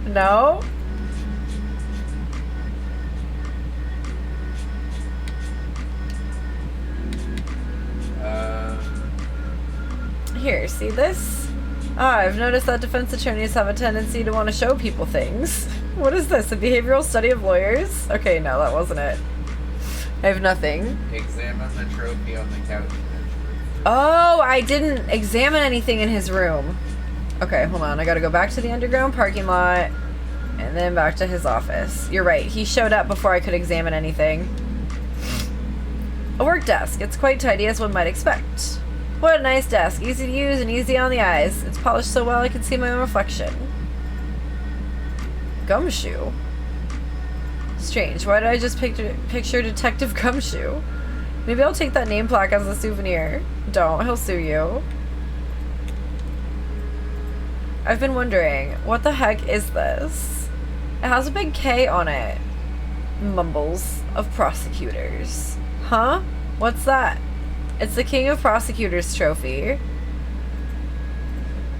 No? Here, see this? Ah, I've noticed that defense attorneys have a tendency to want to show people things. What is this, a behavioral study of lawyers? Okay, no, that wasn't it. I have nothing. Examine the trophy on the couch. Oh, I didn't examine anything in his room. Okay, hold on. I gotta go back to the underground parking lot and then back to his office. You're right. He showed up before I could examine anything. A work desk. It's quite tidy as one might expect. What a nice desk. Easy to use and easy on the eyes. It's polished so well I can see my own reflection. Gumshoe. Strange. Why did I just picture Detective Gumshoe? Maybe I'll take that name plaque as a souvenir. Don't. He'll sue you. I've been wondering, what the heck is this? It has a big K on it. Mumbles of prosecutors. Huh? What's that? It's the King of Prosecutors trophy.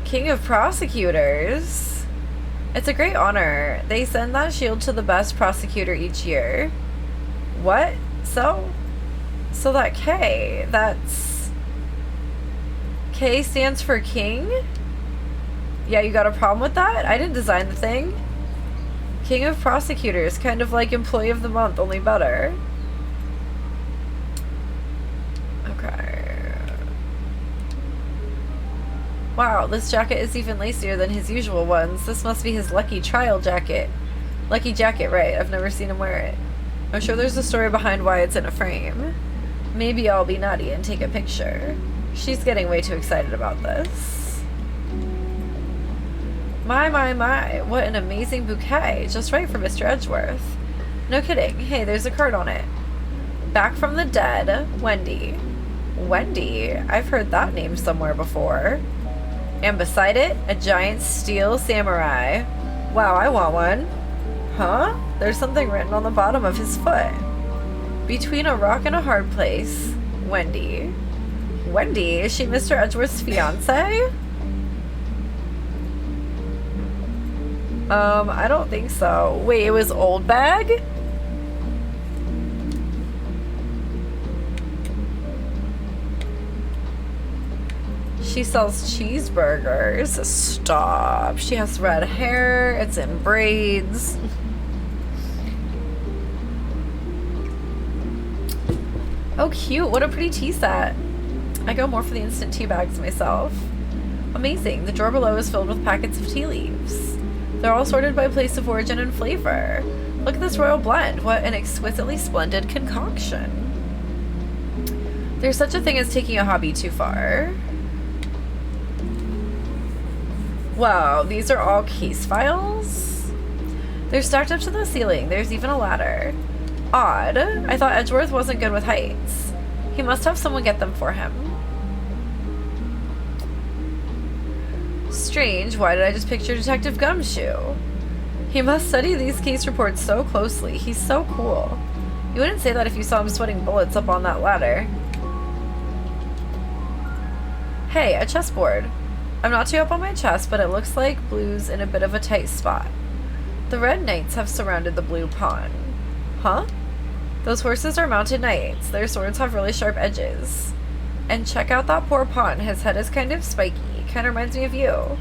King of Prosecutors? It's a great honor. They send that shield to the best prosecutor each year. What? So that K, that's... K stands for king? Yeah, you got a problem with that? I didn't design the thing. King of Prosecutors, kind of like Employee of the Month, only better. Okay. Wow, this jacket is even lacier than his usual ones. This must be his lucky trial jacket. Lucky jacket, right. I've never seen him wear it. I'm sure there's a story behind why it's in a frame. Maybe I'll be naughty and take a picture. She's getting way too excited about this. My, what an amazing bouquet. Just right for Mr. Edgeworth. No kidding. Hey, there's a card on it. Back from the dead, Wendy. Wendy? I've heard that name somewhere before. And beside it, a giant steel samurai. Wow, I want one. Huh? There's something written on the bottom of his foot. Between a rock and a hard place, Wendy. Wendy? Is she Mr. Edgeworth's fiance? I don't think so. Wait, it was Old Bag? She sells cheeseburgers. Stop. She has red hair. It's in braids. Oh, cute. What a pretty tea set. I go more for the instant tea bags myself. Amazing. The drawer below is filled with packets of tea leaves. They're all sorted by place of origin and flavor. Look at this royal blend. What an exquisitely splendid concoction. There's such a thing as taking a hobby too far. Wow, these are all case files? They're stacked up to the ceiling. There's even a ladder. Odd. I thought Edgeworth wasn't good with heights. He must have someone get them for him. Strange. Why did I just picture Detective Gumshoe? He must study these case reports so closely. He's so cool. You wouldn't say that if you saw him sweating bullets up on that ladder. Hey, a chessboard. I'm not too up on my chess, but it looks like blue's in a bit of a tight spot. The red knights have surrounded the blue pawn. Huh? Those horses are mounted knights. Their swords have really sharp edges. And check out that poor pawn. His head is kind of spiky. Kind of reminds me of you.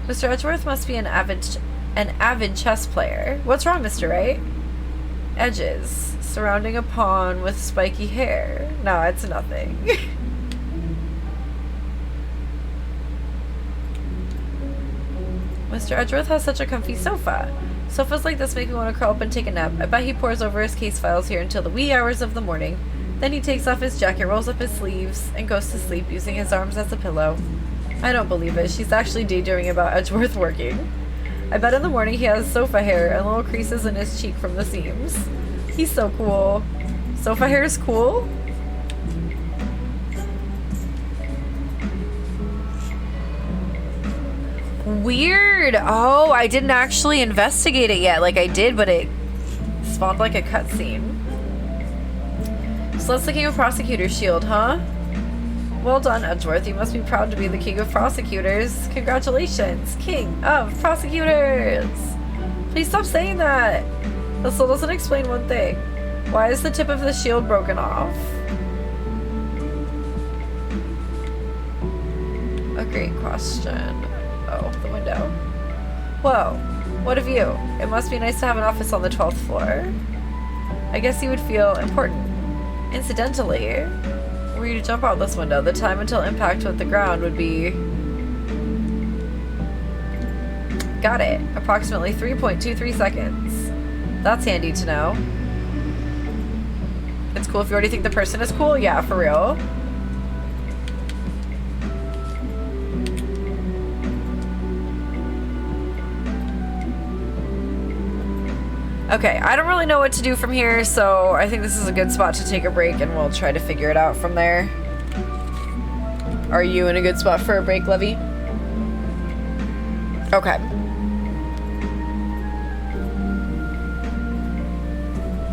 Mr. Edgeworth must be an avid chess player. What's wrong, Mr. Wright? Edges. Surrounding a pawn with spiky hair. No, it's nothing. Mr. Edgeworth has such a comfy sofa. Sofas like this make me want to curl up and take a nap. I bet he pores over his case files here until the wee hours of the morning. Then he takes off his jacket, rolls up his sleeves, and goes to sleep using his arms as a pillow. I don't believe it. She's actually daydreaming about Edgeworth working. I bet in the morning he has sofa hair and little creases in his cheek from the seams. He's so cool. Sofa hair is cool? Weird. Oh, I didn't actually investigate it yet. Like I did, but it spawned like a cutscene. So that's the King of Prosecutors shield, huh? Well done, Edgeworth. You must be proud to be the King of Prosecutors. Congratulations, King of Prosecutors. Please stop saying that. That still doesn't explain one thing. Why is the tip of the shield broken off? A great question. Oh, the window. Whoa. What of you? It must be nice to have an office on the 12th floor. I guess you would feel important. Incidentally, were you to jump out this window, the time until impact with the ground would be... Got it. Approximately 3.23 seconds. That's handy to know. It's cool if you already think the person is cool? Yeah, for real. Okay, I don't really know what to do from here, so I think this is a good spot to take a break and we'll try to figure it out from there. Are you in a good spot for a break, Levy? Okay.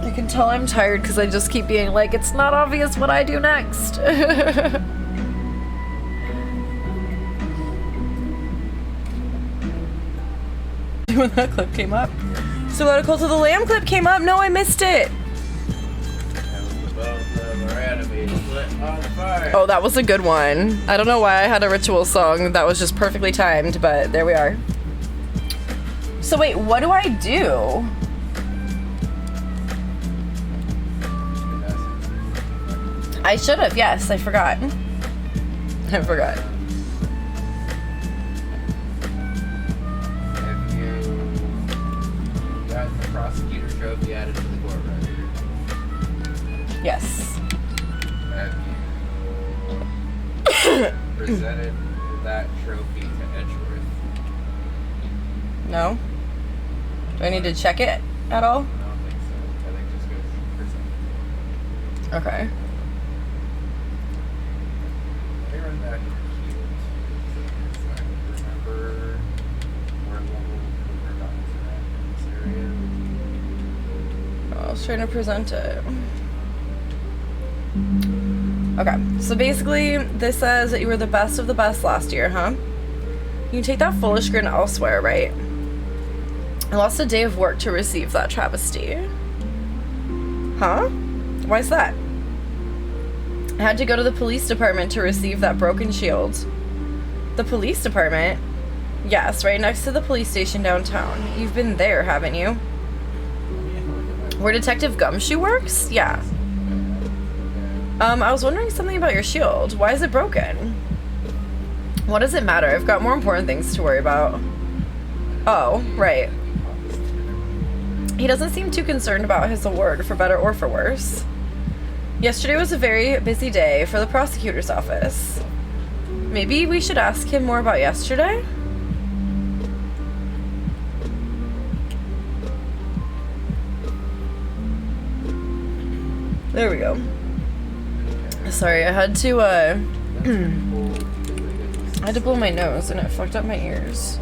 I can tell I'm tired because I just keep being like, it's not obvious what I do next. When that clip came up. So that a Cult of the Lamb clip came up. No, I missed it. Oh, that was a good one. I don't know why I had a ritual song that was just perfectly timed, but there we are. So wait, what do I do? I should have, yes, I forgot. I forgot. Have you got the prosecutor trophy added to the court record? Yes. Have you presented that trophy to Edgeworth? No? Do I need to check it at all? I don't think so. I think just go present it. Okay. Let me run back to the keywords so I can remember where level we're about to in this area. I was trying to present it. Okay, so basically this says that you were the best of the best last year, huh? You can take that foolish grin elsewhere, right? I lost a day of work to receive that travesty. Huh? Why is that? I had to go to the police department to receive that broken shield. The police department? Yes, right next to the police station downtown. You've been there, haven't you? Where Detective Gumshoe works? Yeah. I was wondering something about your shield. Why is it broken? What does it matter? I've got more important things to worry about. Oh, right. He doesn't seem too concerned about his award, for better or for worse. Yesterday was a very busy day for the prosecutor's office. Maybe we should ask him more about yesterday? There we go. Sorry, I had to, I had to blow my nose and it fucked up my ears.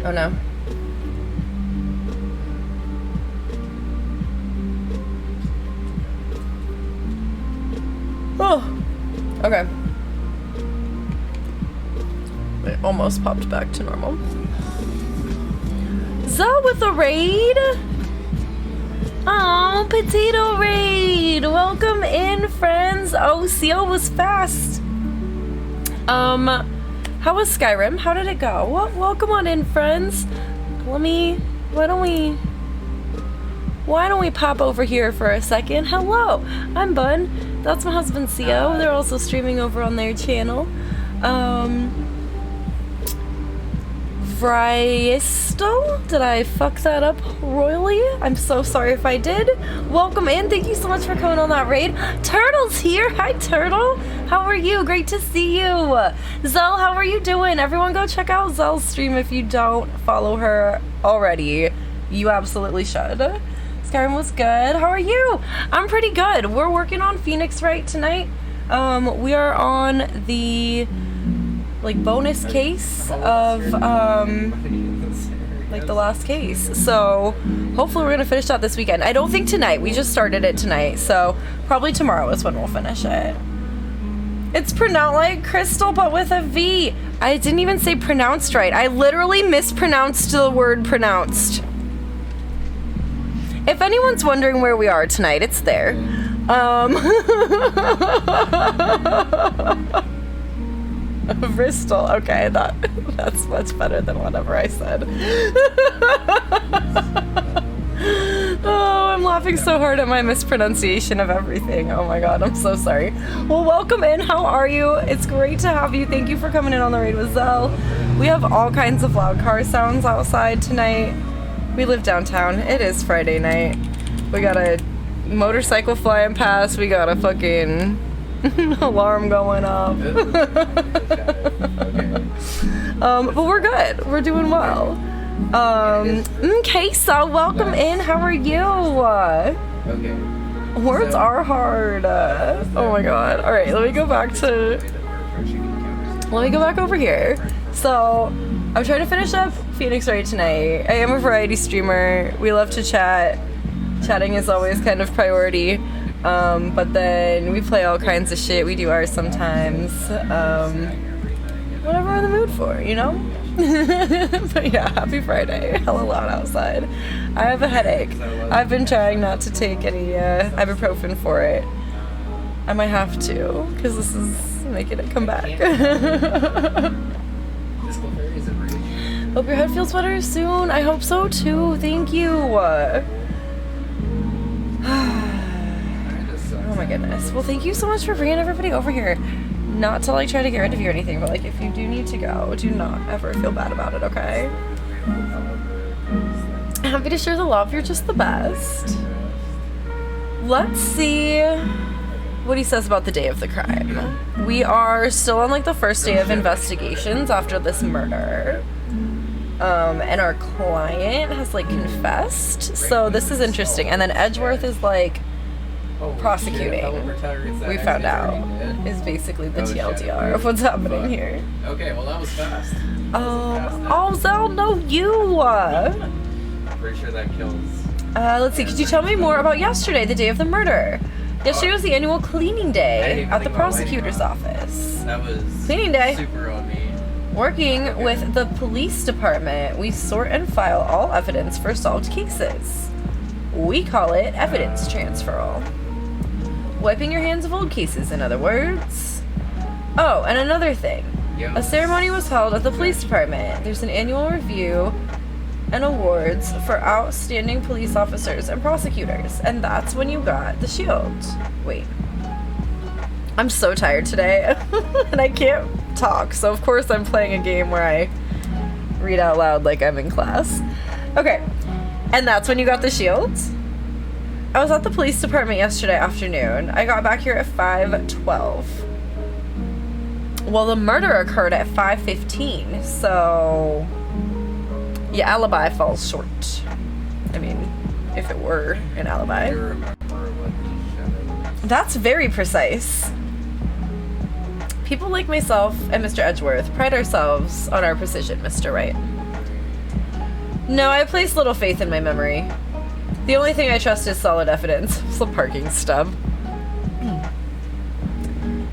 Oh no. Oh, okay. It almost popped back to normal. Zoe with a raid. Oh, potato raid. Welcome in, friends. Oh, CO was fast. How was Skyrim? How did it go? Well, welcome on in, friends. Why don't we pop over here for a second? Hello, I'm Bun. That's my husband, CO. They're also streaming over on their channel. Vriesto? Did I fuck that up royally? I'm so sorry if I did. Welcome in. Thank you so much for coming on that raid. Turtle's here. Hi, Turtle. How are you? Great to see you. Zell, how are you doing? Everyone go check out Zell's stream if you don't follow her already. You absolutely should. Skyrim was good. How are you? I'm pretty good. We're working on Phoenix Wright tonight. We are on the bonus case of the last case, so hopefully we're gonna finish that this weekend. I don't think tonight, we just started it tonight, so probably tomorrow is when we'll finish it. It's pronounced like crystal, but with a V. I didn't even say pronounced right. I literally mispronounced the word pronounced. If anyone's wondering where we are tonight, it's there. Bristol. Okay, that's much better than whatever I said. Oh, I'm laughing so hard at my mispronunciation of everything. Oh my god, I'm so sorry. Well, welcome in. How are you? It's great to have you. Thank you for coming in on the raid with Zell. We have all kinds of loud car sounds outside tonight. We live downtown. It is Friday night. We got a motorcycle flying past. We got a fucking alarm going off. But we're good. We're doing well. Okay, so welcome in. How are you? Okay. Words are hard. Oh my god. All right, let me go back over here. So I'm trying to finish up Phoenix Wright tonight. I am a variety streamer. We love to chat. Chatting is always kind of priority. But then we play all kinds of shit. We do ours sometimes. Whatever we're in the mood for, you know? But yeah, happy Friday. Hella loud outside. I have a headache. I've been trying not to take any ibuprofen for it. I might have to, because this is making it come back. Hope your head feels better soon. I hope so too. Thank you. Oh my goodness. Well, thank you so much for bringing everybody over here. Not to like try to get rid of you or anything, but like if you do need to go, do not ever feel bad about it, okay? Happy to share the love. You're just the best. Let's see what he says about the day of the crime. We are still on like the first day of investigations after this murder. And our client has like confessed. So this is interesting. And then Edgeworth is like prosecuting. We found out is basically the TLDR of what's happening here. Okay, well that was fast. Oh, Zell, no, you. Pretty sure that kills. Let's see. Could you tell me more about yesterday, the day of the murder? Yesterday was the annual cleaning day at the prosecutor's office. That was cleaning day. Super on me. Working with the police department, we sort and file all evidence for solved cases. We call it evidence transferal. Wiping your hands of old cases, in other words. Oh, and another thing. A ceremony was held at the police department. There's an annual review and awards for outstanding police officers and prosecutors. And that's when you got the shield. Wait. I'm so tired today. And I can't talk. So, of course, I'm playing a game where I read out loud like I'm in class. Okay. And that's when you got the shield? I was at the police department yesterday afternoon. I got back here at 5:12. Well, the murder occurred at 5:15, so your alibi falls short. I mean, if it were an alibi. That's very precise. People like myself and Mr. Edgeworth pride ourselves on our precision, Mr. Wright. No, I place little faith in my memory. The only thing I trust is solid evidence. It's a parking stub.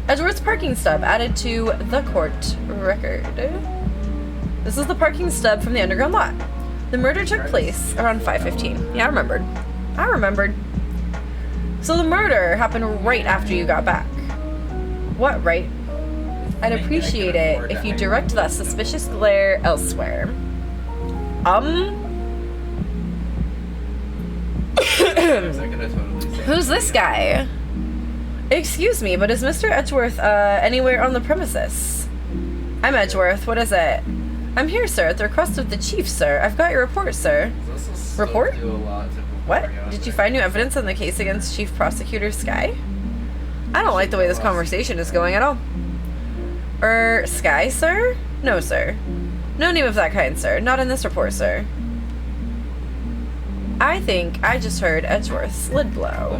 Edgeworth's parking stub added to the court record. This is the parking stub from the underground lot. The murder took place around 5:15. Yeah, I remembered. So the murder happened right after you got back. What, right? I'd appreciate it if you direct that suspicious glare elsewhere. Who's this guy? Excuse me, but is Mr. Edgeworth anywhere on the premises? I'm Edgeworth. What is it? I'm here, sir, at the request of the chief, sir. I've got your report, sir. Report? What? Did you find new evidence on the case against Chief Prosecutor Sky? I don't like the way this conversation is going at all. Sky, sir? No, sir. No name of that kind, sir. Not in this report, sir. I think I just heard Edgeworth's lid blow.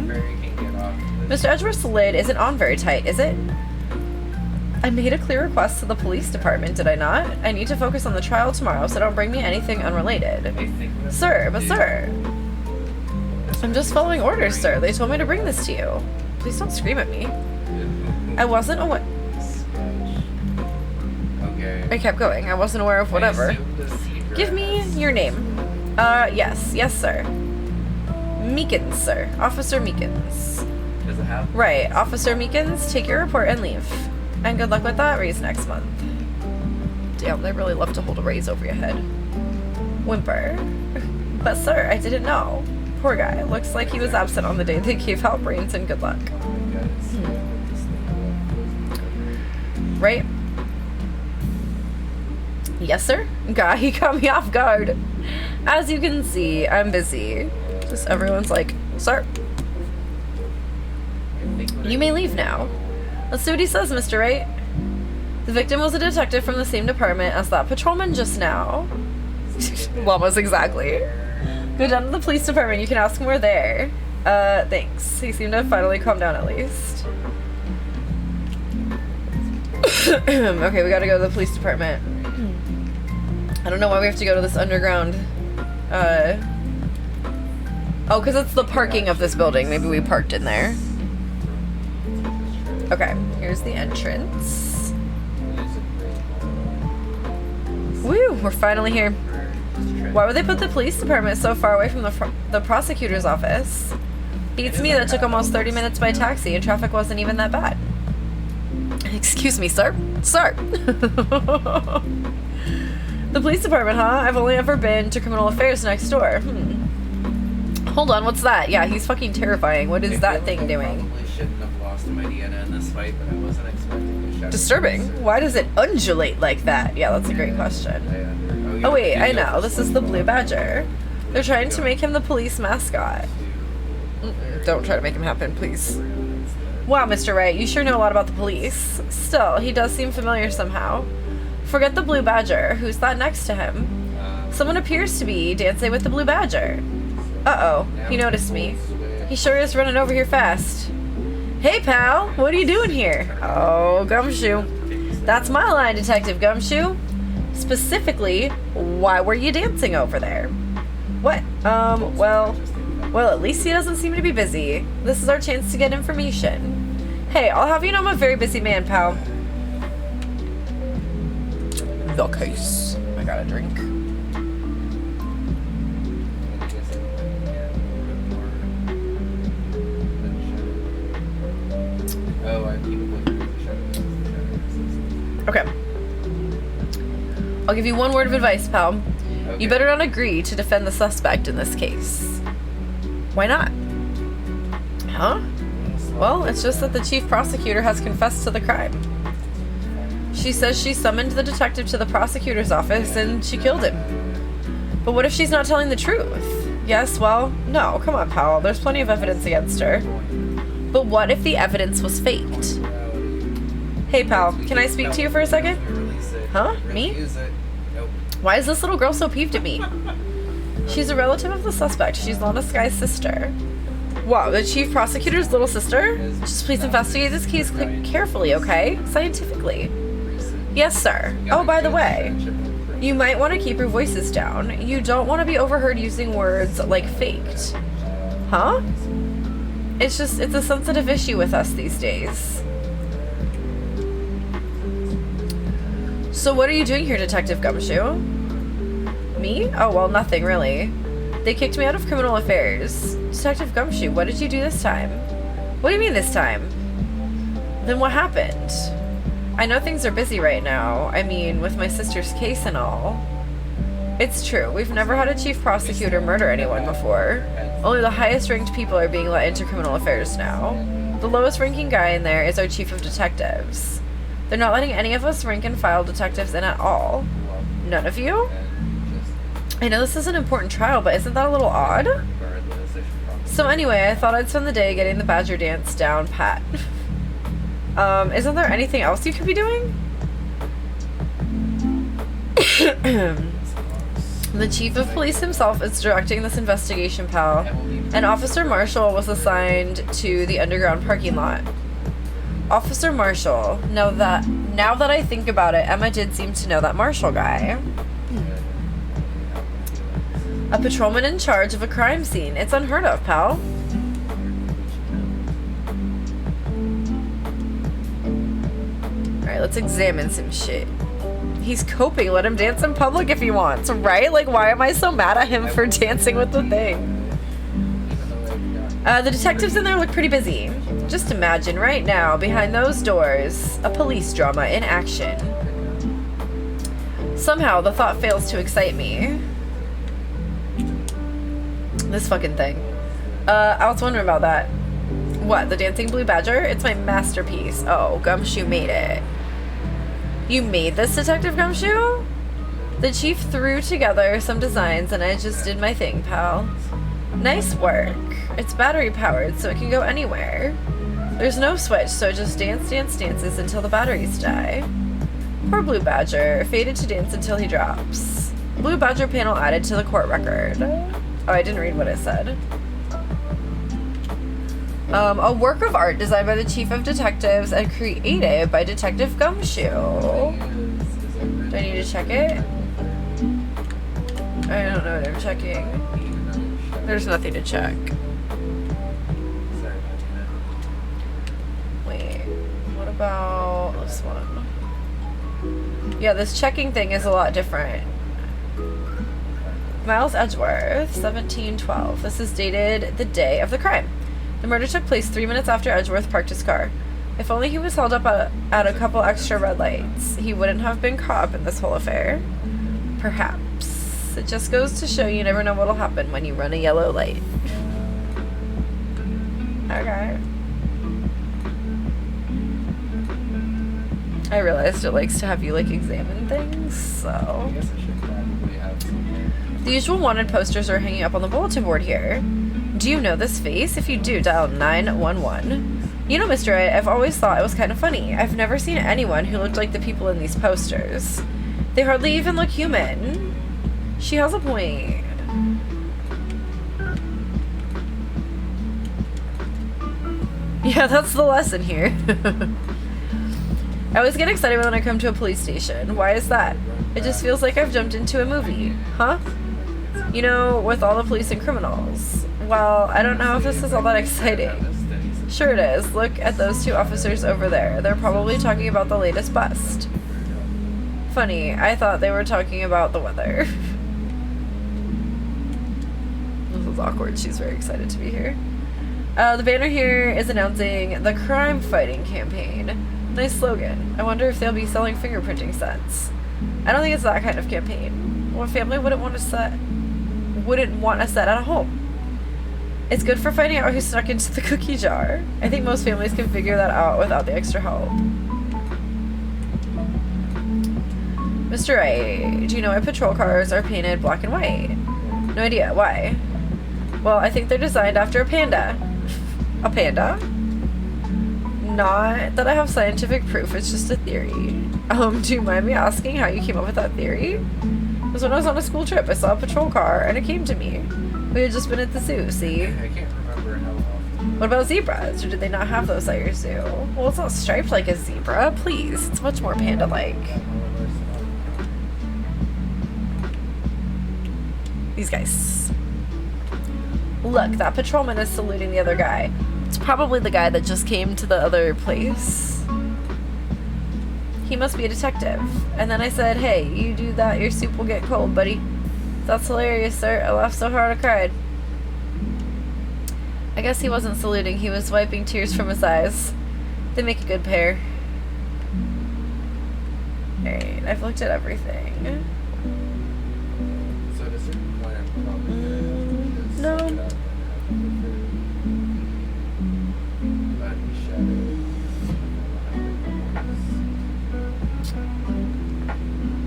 Mr. Edgeworth's lid isn't on very tight, is it? I made a clear request to the police department, did I not? I need to focus on the trial tomorrow, so don't bring me anything unrelated. Sir, I'm just following orders, sir. They told me to bring this to you. Please don't scream at me. I wasn't aware. I kept going. I wasn't aware of whatever. Give me your name. Yes. Yes, sir. Meekins, sir. Officer Meekins. Does it have? Right. Officer Meekins, take your report and leave. And good luck with that raise next month. Damn, they really love to hold a raise over your head. Whimper. But sir, I didn't know. Poor guy. Looks like he was absent on the day they gave out brains and good luck. Right? Yes, sir? Guy, he caught me off guard. As you can see, I'm busy. Just everyone's like, sir, you may leave now. Let's see what he says, Mr. Wright. The victim was a detective from the same department as that patrolman just now. Almost exactly. Go down to the police department. You can ask him we're there. Thanks. He seemed to have finally calmed down at least. Okay, we gotta go to the police department. I don't know why we have to go to this underground. Oh, because it's the parking of this building. Maybe we parked in there. Okay, here's the entrance. Woo, we're finally here. Why would they put the police department so far away from the prosecutor's office? Beats me that it took almost 30 minutes by taxi and traffic wasn't even that bad. Excuse me, sir? Sir! The police department, huh? I've only ever been to criminal affairs next door. Hold on, what's that? Yeah, he's fucking terrifying. What is that thing doing? Probably shouldn't have lost to my Deanna in this fight, but I wasn't expecting to shut Disturbing. Why does it undulate like that? Yeah, that's a great question. Oh wait, I know. This is the Blue Badger. They're trying to make him the police mascot. Don't try to make him happen, please. Wow, Mr. Wright, you sure know a lot about the police. Still, he does seem familiar somehow. Forget the Blue Badger. Who's that next to him? Someone appears to be dancing with the Blue Badger. Uh-oh, he noticed me. He sure is running over here fast. Hey, pal, what are you doing here? Oh, Gumshoe. That's my line, Detective Gumshoe. Specifically, why were you dancing over there? What? Well, at least he doesn't seem to be busy. This is our chance to get information. Hey, I'll have you know I'm a very busy man, pal. The case. I got a drink. Okay. I'll give you one word of advice, pal. You better not agree to defend the suspect in this case. Why not? Huh? Well, it's just that the chief prosecutor has confessed to the crime. She says she summoned the detective to the prosecutor's office and she killed him. But what if she's not telling the truth? Yes, well, no, come on, pal. There's plenty of evidence against her. But what if the evidence was faked? Hey, pal, can I speak to you for a second? Huh? Me? Why is this little girl so peeved at me? She's a relative of the suspect. She's Lana Sky's sister. Wow, the chief prosecutor's little sister? Just please investigate this case carefully, okay? Scientifically. Yes, sir. Oh, by the way, you might want to keep your voices down. You don't want to be overheard using words like faked. Huh? It's a sensitive issue with us these days. So what are you doing here, Detective Gumshoe? Me? Oh, well, nothing really. They kicked me out of criminal affairs. Detective Gumshoe, what did you do this time? What do you mean this time? Then what happened? I know things are busy right now. I mean, with my sister's case and all. It's true. We've never had a chief prosecutor murder anyone before. Only the highest ranked people are being let into criminal affairs now. The lowest ranking guy in there is our chief of detectives. They're not letting any of us rank and file detectives in at all. None of you? I know this is an important trial, but isn't that a little odd? So anyway, I thought I'd spend the day getting the Badger dance down pat. Isn't there anything else you could be doing? The chief of police himself is directing this investigation, pal. And Officer Marshall was assigned to the underground parking lot. Officer Marshall. Now that I think about it, Emma did seem to know that Marshall guy. A patrolman in charge of a crime scene. It's unheard of, pal. Alright, let's examine some shit. He's coping. Let him dance in public if he wants, right? Like, why am I so mad at him for dancing with the thing? The detectives in there look pretty busy. Just imagine right now, behind those doors, a police drama in action. Somehow, the thought fails to excite me. This fucking thing. I was wondering about that. What, the dancing blue badger? It's my masterpiece. Oh, Gumshoe made it. You made this, Detective Gumshoe? The chief threw together some designs and I just did my thing, pal. Nice work. It's battery powered, so it can go anywhere. There's no switch, so it just dances until the batteries die. Poor Blue Badger, fated to dance until he drops. Blue Badger panel added to the court record. Oh, I didn't read what it said. A work of art designed by the Chief of Detectives and created by Detective Gumshoe. Do I need to check it? I don't know what I'm checking. There's nothing to check. Wait, what about this one? Yeah, this checking thing is a lot different. Miles Edgeworth, 1712. This is dated the day of the crime. The murder took place 3 minutes after Edgeworth parked his car. If only he was held up at a couple extra red lights, he wouldn't have been caught up in this whole affair. Perhaps. It just goes to show you never know what'll happen when you run a yellow light. Okay. I realized it likes to have you, like, examine things, so... I guess I should probably have some. The usual wanted posters are hanging up on the bulletin board here. Do you know this face? If you do, dial 911. You know, Mr. Wright, I've always thought it was kind of funny. I've never seen anyone who looked like the people in these posters. They hardly even look human. She has a point. Yeah, that's the lesson here. I always get excited when I come to a police station. Why is that? It just feels like I've jumped into a movie. Huh? You know, with all the police and criminals. Well, I don't know if this is all that exciting. Sure it is. Look at those two officers over there. They're probably talking about the latest bust. Funny, I thought they were talking about the weather. This is awkward. She's very excited to be here. The banner here is announcing the crime fighting campaign. Nice slogan. I wonder if they'll be selling fingerprinting sets. I don't think it's that kind of campaign. What family wouldn't want a set at home? It's good for finding out who snuck into the cookie jar. I think most families can figure that out without the extra help. Mr. Wright, do you know why patrol cars are painted black and white? No idea. Why? Well, I think they're designed after a panda. A panda? Not that I have scientific proof, it's just a theory. Do you mind me asking how you came up with that theory? It was when I was on a school trip. I saw a patrol car and it came to me. We had just been at the zoo, see? I can't remember how often. What about zebras? Or did they not have those at your zoo? Well, it's not striped like a zebra. Please. It's much more panda-like. These guys. Look, that patrolman is saluting the other guy. It's probably the guy that just came to the other place. He must be a detective. And then I said, hey, you do that, your soup will get cold, buddy. That's hilarious, sir. I laughed so hard I cried. I guess he wasn't saluting. He was wiping tears from his eyes. They make a good pair. Alright, I've looked at everything. So at a certain point, I'm probably gonna just No. suck it up and have a shadow.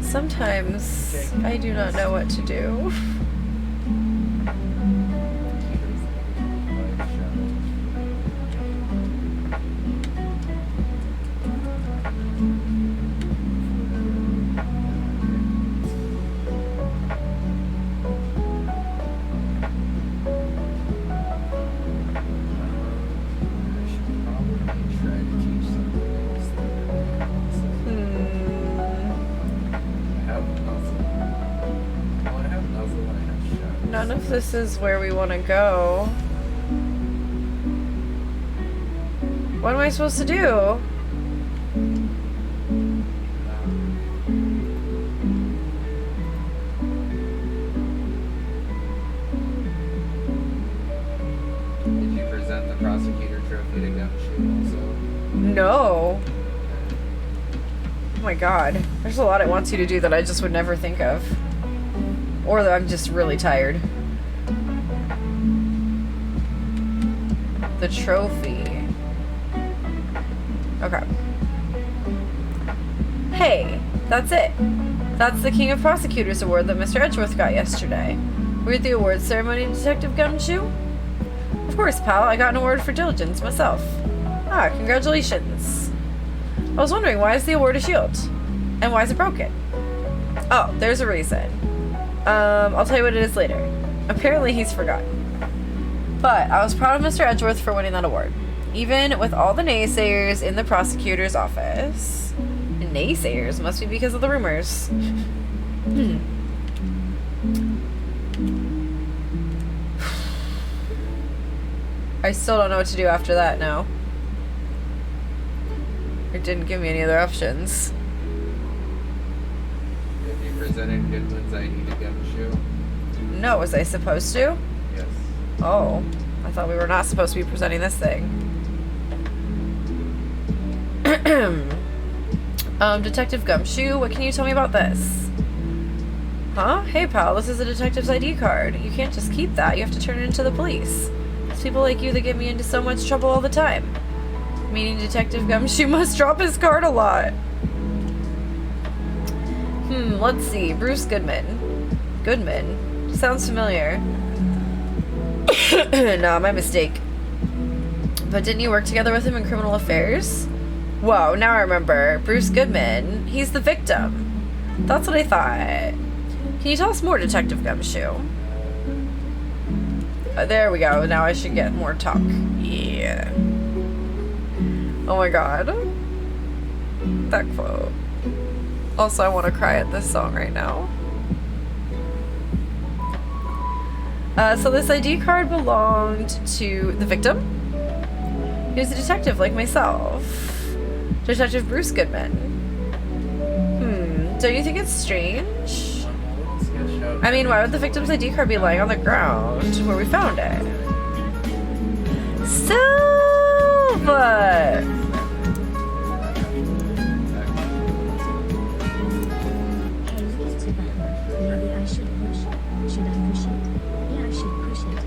Sometimes I do not know what to do. None of this is where we want to go. What am I supposed to do? my god. There's a lot it wants you to do that I just would never think of. Or that I'm just really tired. The trophy. Okay. Hey, that's it. That's the King of Prosecutors award that Mr. Edgeworth got yesterday. Were you at the awards ceremony, Detective Gumshoe? Of course, pal. I got an award for diligence myself. Ah, congratulations. I was wondering, why is the award a shield? And why is it broken? Oh, there's a reason. I'll tell you what it is later. Apparently he's forgotten. But I was proud of Mr. Edgeworth for winning that award. Even with all the naysayers in the prosecutor's office. Naysayers must be because of the rumors. I still don't know what to do after that now. It didn't give me any other options. Have you presented Goodwin's ID to Gumshoe? No, was I supposed to? Yes. Oh, I thought we were not supposed to be presenting this thing. Detective Gumshoe, what can you tell me about this? Huh? Hey pal, this is a detective's ID card. You can't just keep that, you have to turn it into the police. It's people like you that get me into so much trouble all the time. Meaning Detective Gumshoe must drop his card a lot. Let's see. Bruce Goodman. Goodman? Sounds familiar. Nah, my mistake. But didn't you work together with him in criminal affairs? Whoa, now I remember. Bruce Goodman. He's the victim. That's what I thought. Can you tell us more, Detective Gumshoe? There we go. Now I should get more talk. Yeah. Oh my god. That quote. Also, I want to cry at this song right now. So this ID card belonged to the victim. He was a detective like myself. Detective Bruce Goodman. Don't you think it's strange? I mean, why would the victim's ID card be lying on the ground where we found it? Silva! Maybe I should push. Should I push it? Yeah, I should push it.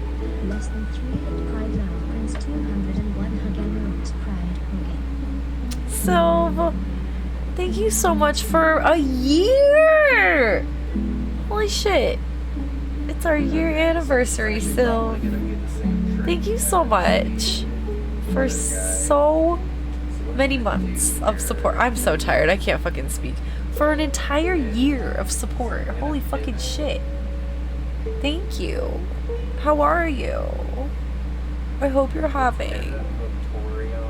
Less than 3 hit pride now. Prince 201 hug Emerald's pride. Okay. Silva, thank you so much for a year! Holy shit. It's our year anniversary, Sil. Thank you so much for so many months of support. I'm so tired, I can't fucking speak. For an entire year of support. Holy fucking shit. Thank you. How are you? I hope you're having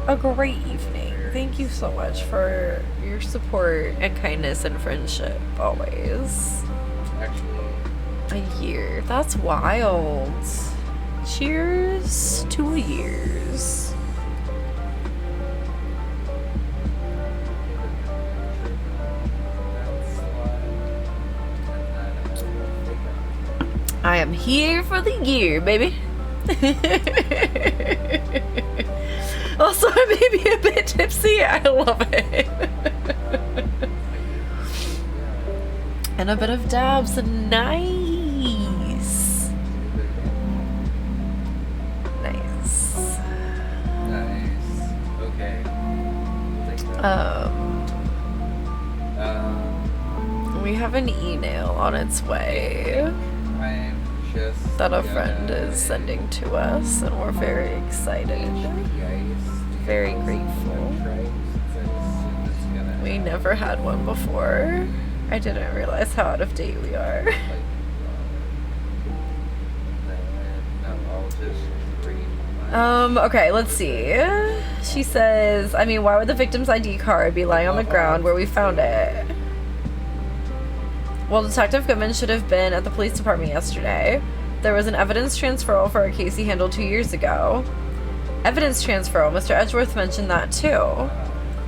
a great evening. Thank you so much for your support and kindness and friendship always. A year. That's wild. Cheers to a year's. I am here for the year, baby. Also, I may be a bit tipsy. I love it. And a bit of dabs. Nice. Nice. Nice. Okay. We have an email on its way I'm just that a friend is sending to us, and we're very excited. Very grateful. We never had one before. I didn't realize how out of date we are. Okay, let's see. She says, I mean, why would the victim's ID card be lying on the ground where we found it? Well, Detective Goodman should have been at the police department yesterday. There was an evidence transferal for a case he handled 2 years ago. Evidence transferal, Mr. Edgeworth mentioned that too.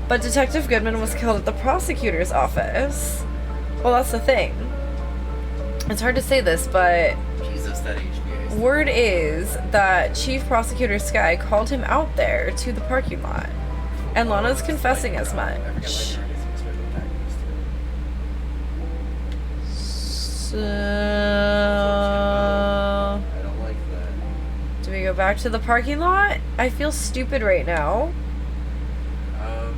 But Detective Goodman was killed at the prosecutor's office. Well, that's the thing. It's hard to say this, but Jesus, that HBA. word is that Chief Prosecutor Sky called him out there to the parking lot. And Lana's confessing as much. So, I don't like that. do we go back to the parking lot? I feel stupid right now.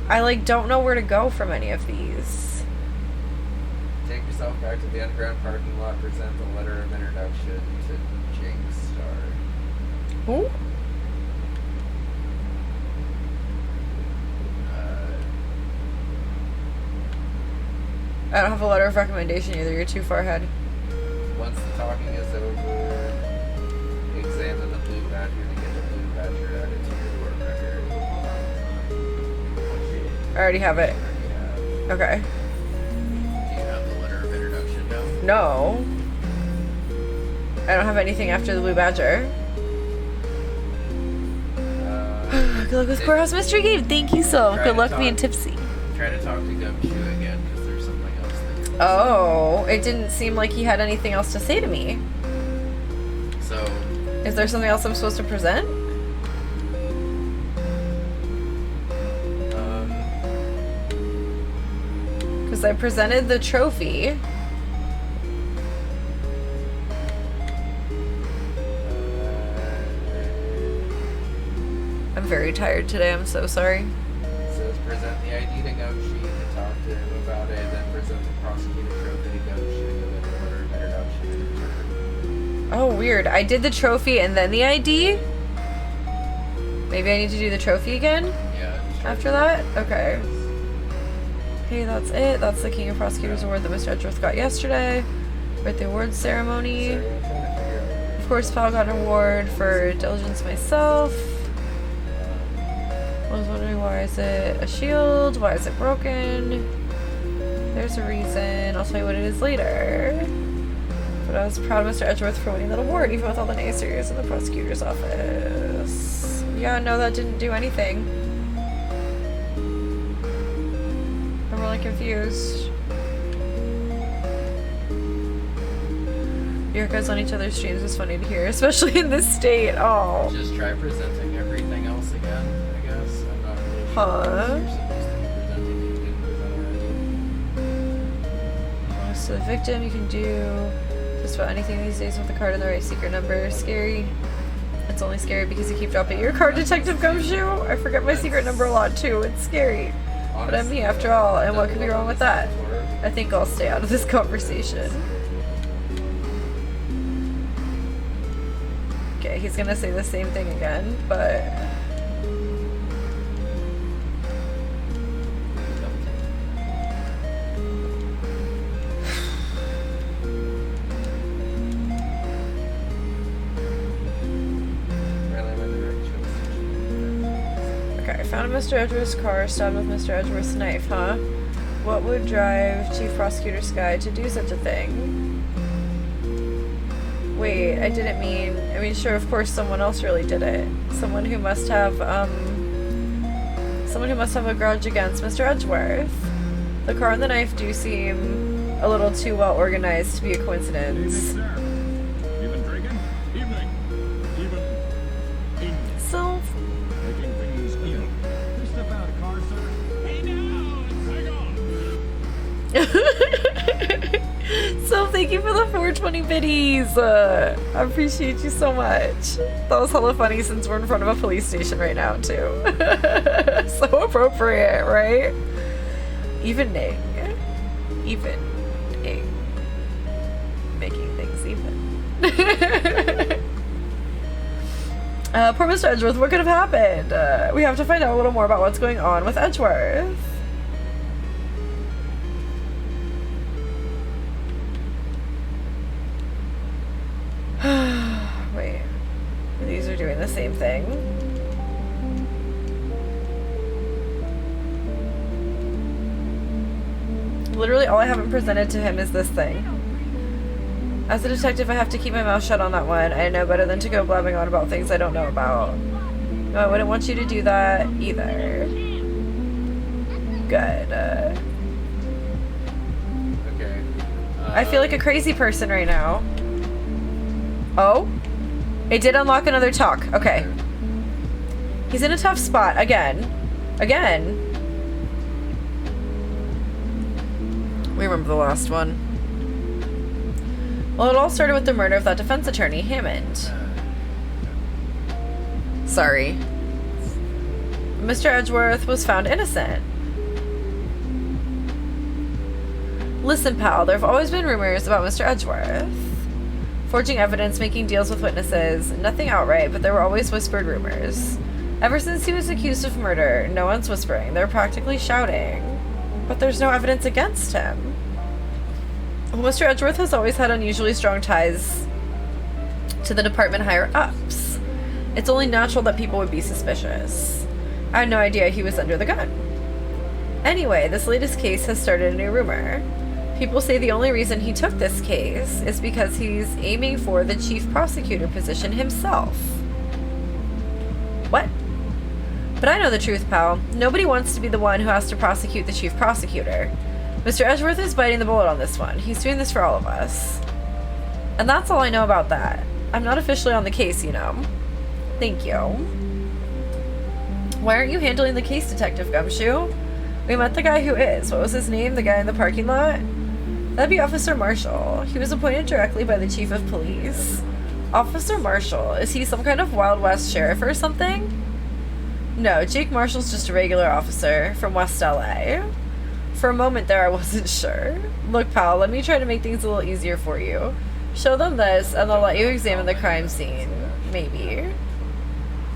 I like don't know where to go from any of these. Take yourself back to the underground parking lot. Present the letter of introduction to Jinx Star. Who? I don't have a letter of recommendation either. You're too far ahead. Once the talking is over, examine the blue badger to get the blue badger added to your court record. I already have it. Yeah. Okay. Do you have the letter of introduction now? No. I don't have anything after the blue badger. Good luck with Courthouse Mystery Game. Thank you so. Try Good to luck talk- being tipsy. Try to talk to Gumshoe again because there's something else that you're Oh, it didn't seem like he had anything else to say to me. So, Is there something else I'm supposed to present? Because I presented the trophy. I'm very tired today. I'm so sorry. says present the ID to Gumshoe to talk to him about it, then present the prosecutor trophy to Gumshoe to deliver a letter of introduction in return. Oh, weird. I did the trophy and then the ID? Maybe I need to do the trophy again? Yeah. just try After to- that? Okay. Okay, that's it. That's the King of Prosecutors Award that Mr. Edgeworth got yesterday. Birthday awards ceremony. Sorry, I'm trying to figure out Of course, Val got an award for diligence myself. I was wondering, why is it a shield? Why is it broken? There's a reason. I'll tell you what it is later. But I was proud of Mr. Edgeworth for winning that award, even with all the naysayers in the prosecutor's office. Yeah, no, that didn't do anything. I'm really confused. Your guys on each other's streams is funny to hear, especially in this state. Oh. Just try presenting everything else again, I guess. I'm not really sure. Huh? You're supposed to be presenting it, you didn't present already. So the victim, you can do just about anything these days with the card and the right secret number. Scary. It's only scary because you keep dropping your card, Detective Gumshoe. I forget my secret number a lot too. It's scary. But I'm me after all, and what could be wrong with that? I think I'll stay out of this conversation. Okay, he's gonna say the same thing again, but... Okay, found Mr. Edgeworth's car, stabbed with Mr. Edgeworth's knife, huh? What would drive Chief Prosecutor Skye to do such a thing? Wait, I didn't mean... I mean, sure, of course someone else really did it. Someone who must have, someone who must have a grudge against Mr. Edgeworth. The car and the knife do seem a little too well organized to be a coincidence. Evening, sir. You been drinking? Evening. Evening. So... Making things even. You step out of car, sir. Hey now, take off. So thank you for the 420 biddies. I appreciate you so much. That was hella funny since we're in front of a police station right now too. So appropriate, right? Evening. Evening. Making things even. Poor Mr. Edgeworth, what could have happened? We have to find out a little more about what's going on with Edgeworth. Wait. These are doing the same thing. Literally all I haven't presented to him is this thing. As a detective, I have to keep my mouth shut on that one. I know better than to go blabbing on about things I don't know about. No, I wouldn't want you to do that either. Good. Okay. I feel like a crazy person right now. Oh? It did unlock another talk. Okay. He's in a tough spot. Again. Again. We remember the last one. Well, it all started with the murder of that defense attorney, Hammond. Sorry. Mr. Edgeworth was found innocent. Listen, pal, there have always been rumors about Mr. Edgeworth. Forging evidence, making deals with witnesses. Nothing outright, but there were always whispered rumors. Ever since he was accused of murder, no one's whispering. They're practically shouting. But there's no evidence against him. Well, Mr. Edgeworth has always had unusually strong ties to the department higher-ups. It's only natural that people would be suspicious. I had no idea he was under the gun. Anyway, this latest case has started a new rumor. People say the only reason he took this case is because he's aiming for the chief prosecutor position himself. What? But I know the truth, pal. Nobody wants to be the one who has to prosecute the chief prosecutor. Mr. Edgeworth is biting the bullet on this one. He's doing this for all of us. And that's all I know about that. I'm not officially on the case, you know. Thank you. Why aren't you handling the case, Detective Gumshoe? We met the guy who is. What was his name? The guy in the parking lot? That'd be Officer Marshall. He was appointed directly by the chief of police. Officer Marshall? Is he some kind of Wild West sheriff or something? No, Jake Marshall's just a regular officer from West LA. For a moment there, I wasn't sure. Look, pal, let me try to make things a little easier for you. Show them this, and they'll let you examine the crime scene. Maybe.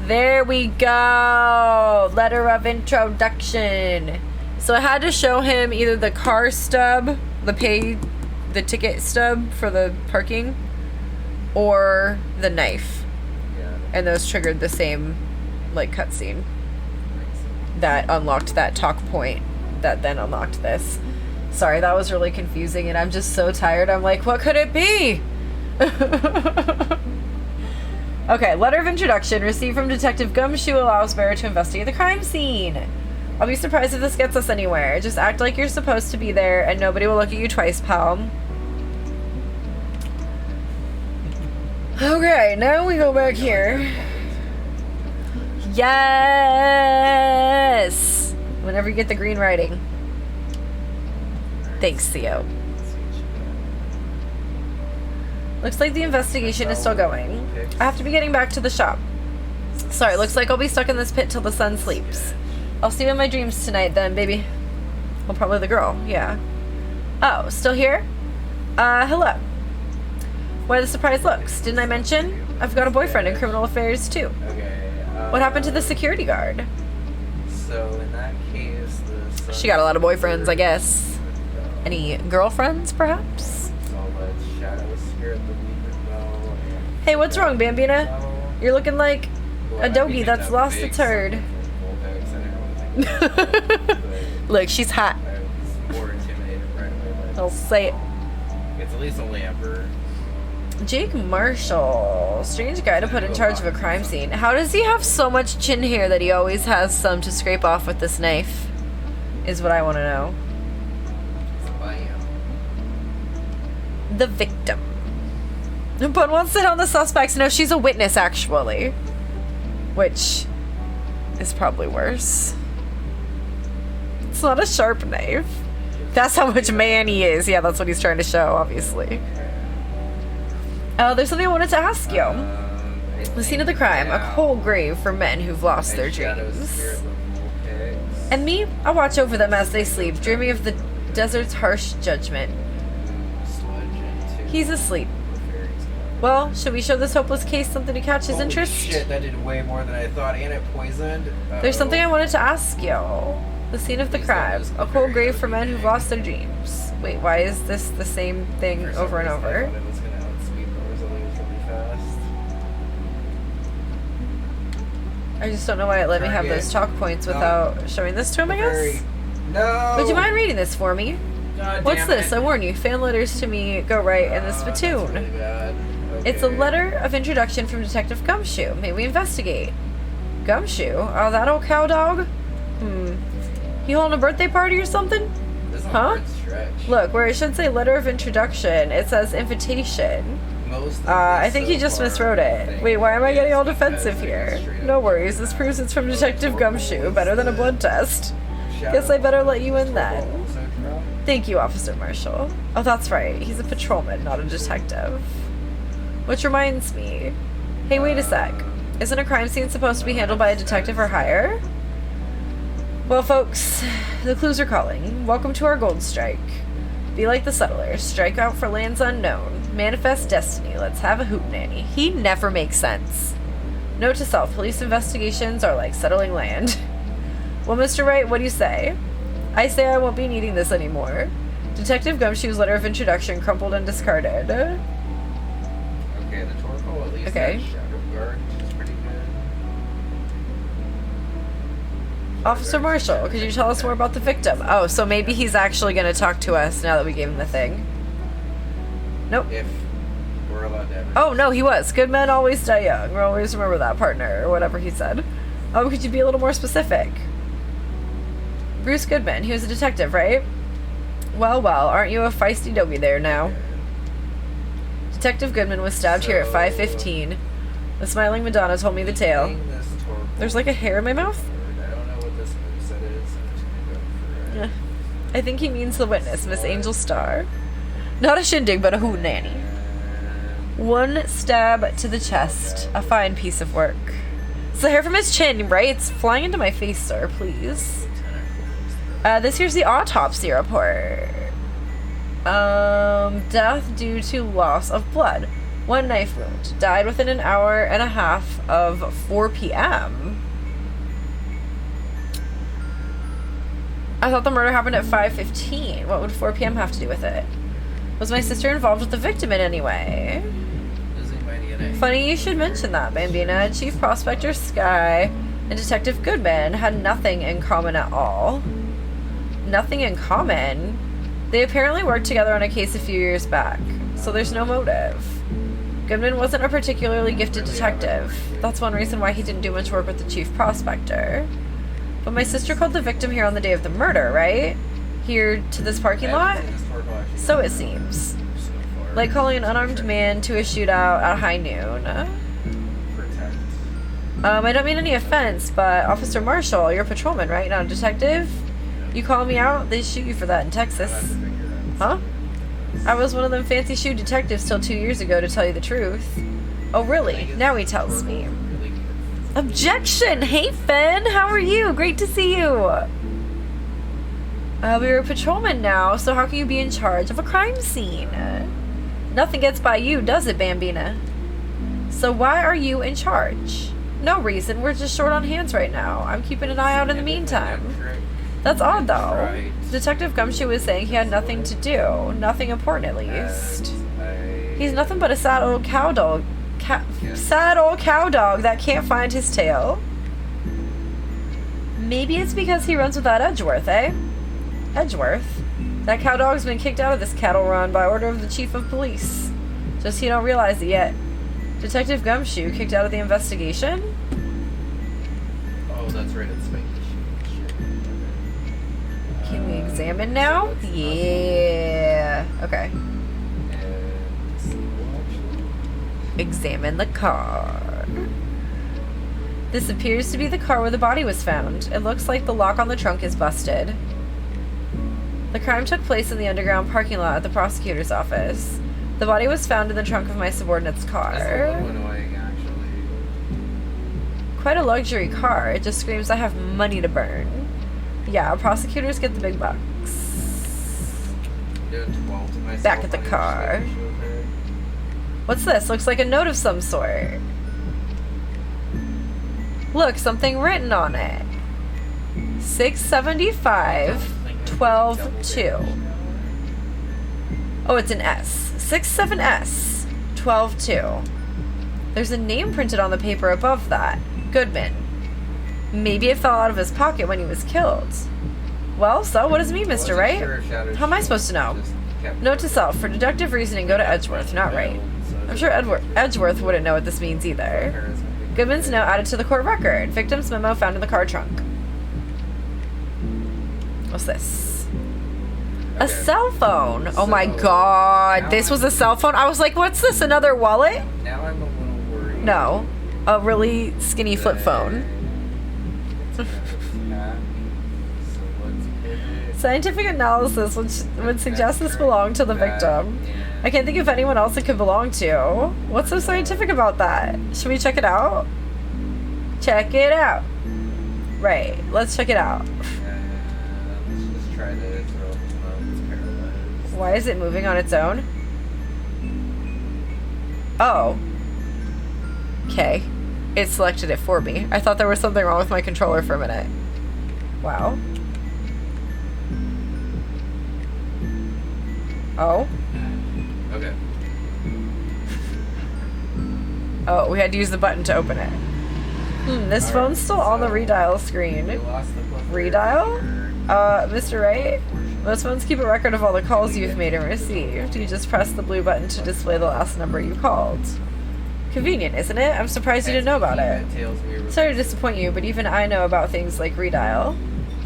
There we go! Letter of introduction. So I had to show him either the car stub, the ticket stub for the parking, or the knife. Yeah. And those triggered the same, like, cutscene that unlocked that talk point that then unlocked this. Sorry, that was really confusing, and I'm just so tired. I'm like, what could it be? Okay, letter of introduction received from Detective Gumshoe allows bearer to investigate the crime scene. I'll be surprised if this gets us anywhere. Just act like you're supposed to be there, and nobody will look at you twice, pal. Okay, now we go back here. Yes! Whenever you get the green writing. Thanks, Theo. Looks like the investigation is still going. I have to be getting back to the shop. Sorry, looks like I'll be stuck in this pit till the sun sleeps. I'll see you in my dreams tonight then, baby. Well, probably the girl, yeah. Oh, still here? Hello. Why the surprised looks? Didn't I mention? I've got a boyfriend in criminal affairs, too. Okay. What happened to the security guard? So in that case, She got a lot of boyfriends, I guess. Any girlfriends, perhaps? So let's shadow spirit the weaver know. Hey, what's wrong, Bambina? You're looking like a doggy that's lost its herd. Look, she's hot. I was more intimidated right away. I'll say it. It's at least only Emperor. Jake Marshall. Strange guy to put in charge of a crime scene. How does he have so much chin hair that he always has some to scrape off with this knife? Is what I want to know. The victim. But won't sit on the suspects. No, she's a witness, actually. Which is probably worse. It's not a sharp knife. That's how much man he is. Yeah, that's what he's trying to show, obviously. Oh, there's something I wanted to ask you. The scene of the crime, a cold grave for men who've lost their dreams. And me, I watch over them as they sleep, dreaming of the desert's harsh judgment. He's asleep. Well, should we show this hopeless case something to catch his interest? Shit, that did way more than I thought, and it poisoned. There's something I wanted to ask you. The scene of the crime, a cold grave for men who've lost their dreams. Wait, why is this the same thing over and over? I just don't know why it let me have those talk points without showing this to him, I guess? No! Would you mind reading this for me? God What's damn this? it. I warn you, fan letters to me go right in the spittoon. That's really bad. It's a Okay. letter of introduction from Detective Gumshoe. May we investigate? Gumshoe? Oh, that old cow dog? He holding a birthday party or something? This is a Huh? hard stretch. Look, where it should say letter of introduction, it says invitation. Most of I these think so he just far miswrote it. things Wait, why am I getting all because defensive they're here? straight up No worries, this proves it's from Detective Gumshoe. Better than a blood test. shadow Guess I better let you in then. also drop. Thank you, Officer Marshall. Oh, that's right. He's a patrolman, not a detective. Which reminds me. Hey, wait a sec. Isn't a crime scene supposed to be handled by a detective or higher? Well, folks, the clues are calling. Welcome to our gold strike. Be like the settlers. Strike out for lands unknown. Manifest destiny. Let's have a hootenanny. He never makes sense. Note to self. Police investigations are like settling land. Well, Mr. Wright, what do you say? I say I won't be needing this anymore. Detective Gumshoe's letter of introduction crumpled and discarded. Okay, the Torko at least Okay. has Shadow Guard, which is pretty good. Officer Marshall, could you tell us more about the victim? Oh, so maybe he's actually going to talk to us now that we gave him the thing. Nope. If we're allowed to have it. Oh, no, he was. Good men always die young. We'll always remember that, partner, or whatever he said. Oh, could you be a little more specific? Bruce Goodman, he was a detective, right? Well, aren't you a feisty doggy there now? Detective Goodman was stabbed here at 5:15. The smiling Madonna told me the tale. This Torko There's like a hair in my mouth? I don't know what this moveset is. I'm just gonna go for it. I think he means the witness, Miss Angel Starr. Not a shindig, but a hootenanny. One stab to the chest. A fine piece of work. It's the hair from his chin, right? It's flying into my face, sir, please. This here's the autopsy report. Death due to loss of blood. One knife wound. Died within an hour and a half of 4 p.m. I thought the murder happened at 5:15. What would 4 p.m. have to do with it? Was my sister involved with the victim in any way? Losing my DNA. Funny you should mention that, Bambina. Chief Prospector Sky and Detective Goodman had nothing in common at all. Nothing in common? They apparently worked together on a case a few years back, so there's no motive. Goodman wasn't a particularly gifted detective. That's one reason why he didn't do much work with the Chief Prospector. But my sister called the victim here on the day of the murder, right? Here to this parking lot? So it seems. Like calling an unarmed man to a shootout at high noon. I don't mean any offense, but Officer Marshall, you're a patrolman, right? Not a detective? You call me out, they shoot you for that in Texas. Huh? I was one of them fancy shoe detectives till 2 years ago, to tell you the truth. Oh, really? Now he tells me. Objection! Hey, Finn! How are you? Great to see you! We're a patrolman now, so how can you be in charge of a crime scene? Nothing gets by you, does it, Bambina? So why are you in charge? No reason, we're just short on hands right now. I'm keeping an eye out in the meantime. That's odd, though. Detective Gumshoe was saying he had nothing to do. Nothing important, at least. He's nothing but a sad old cow dog. Sad old cow dog that can't find his tail. Maybe it's because he runs with that Edgeworth, eh? Edgeworth? That cow dog's been kicked out of this cattle run by order of the chief of police. Just he don't realize it yet. Detective Gumshoe kicked out of the investigation? Oh, that's right, it's Spiky. Can we examine now? Yeah. Okay. Examine the car. This appears to be the car where the body was found. It looks like the lock on the trunk is busted. The crime took place in the underground parking lot at the prosecutor's office. The body was found in the trunk of my subordinate's car. That's a little annoying, actually. Quite a luxury car. It just screams I have money to burn. Yeah, prosecutors get the big bucks. Doing 12 to myself Back at the on each car. stage, okay? What's this? Looks like a note of some sort. Look, something written on it. 675 12-2. Oh, it's an S. 67S 12-2. There's a name printed on the paper above that. Goodman. Maybe it fell out of his pocket when he was killed. Well, so what does it mean, Mr. Wright? How am I supposed to know? Note to self, for deductive reasoning, go to Edgeworth, not Wright. I'm sure Edgeworth wouldn't know what this means either. Goodman's note added to the court record. Victim's memo found in the car trunk. What's this? A cell phone. Oh my god. This was a cell phone? I was like, what's this? Another wallet? Now I'm a little worried. No. A really skinny flip phone. Scientific analysis would suggest this belonged to the victim. I can't think of anyone else it could belong to. What's so scientific about that? Should we check it out? Check it out. Right, let's check it out. Let's just try to throw its paralyzed. Why is it moving on its own? Oh. Okay. It selected it for me. I thought there was something wrong with my controller for a minute. Wow. Oh. Okay. Oh, we had to use the button to open it. This phone's still on the redial screen. We lost the plus Redial? Mr. Wright? Most phones keep a record of all the calls you've made and received. You just press the blue button to display the last number you called. Convenient, isn't it? I'm surprised you didn't know about it. Sorry to disappoint you, but even I know about things like redial.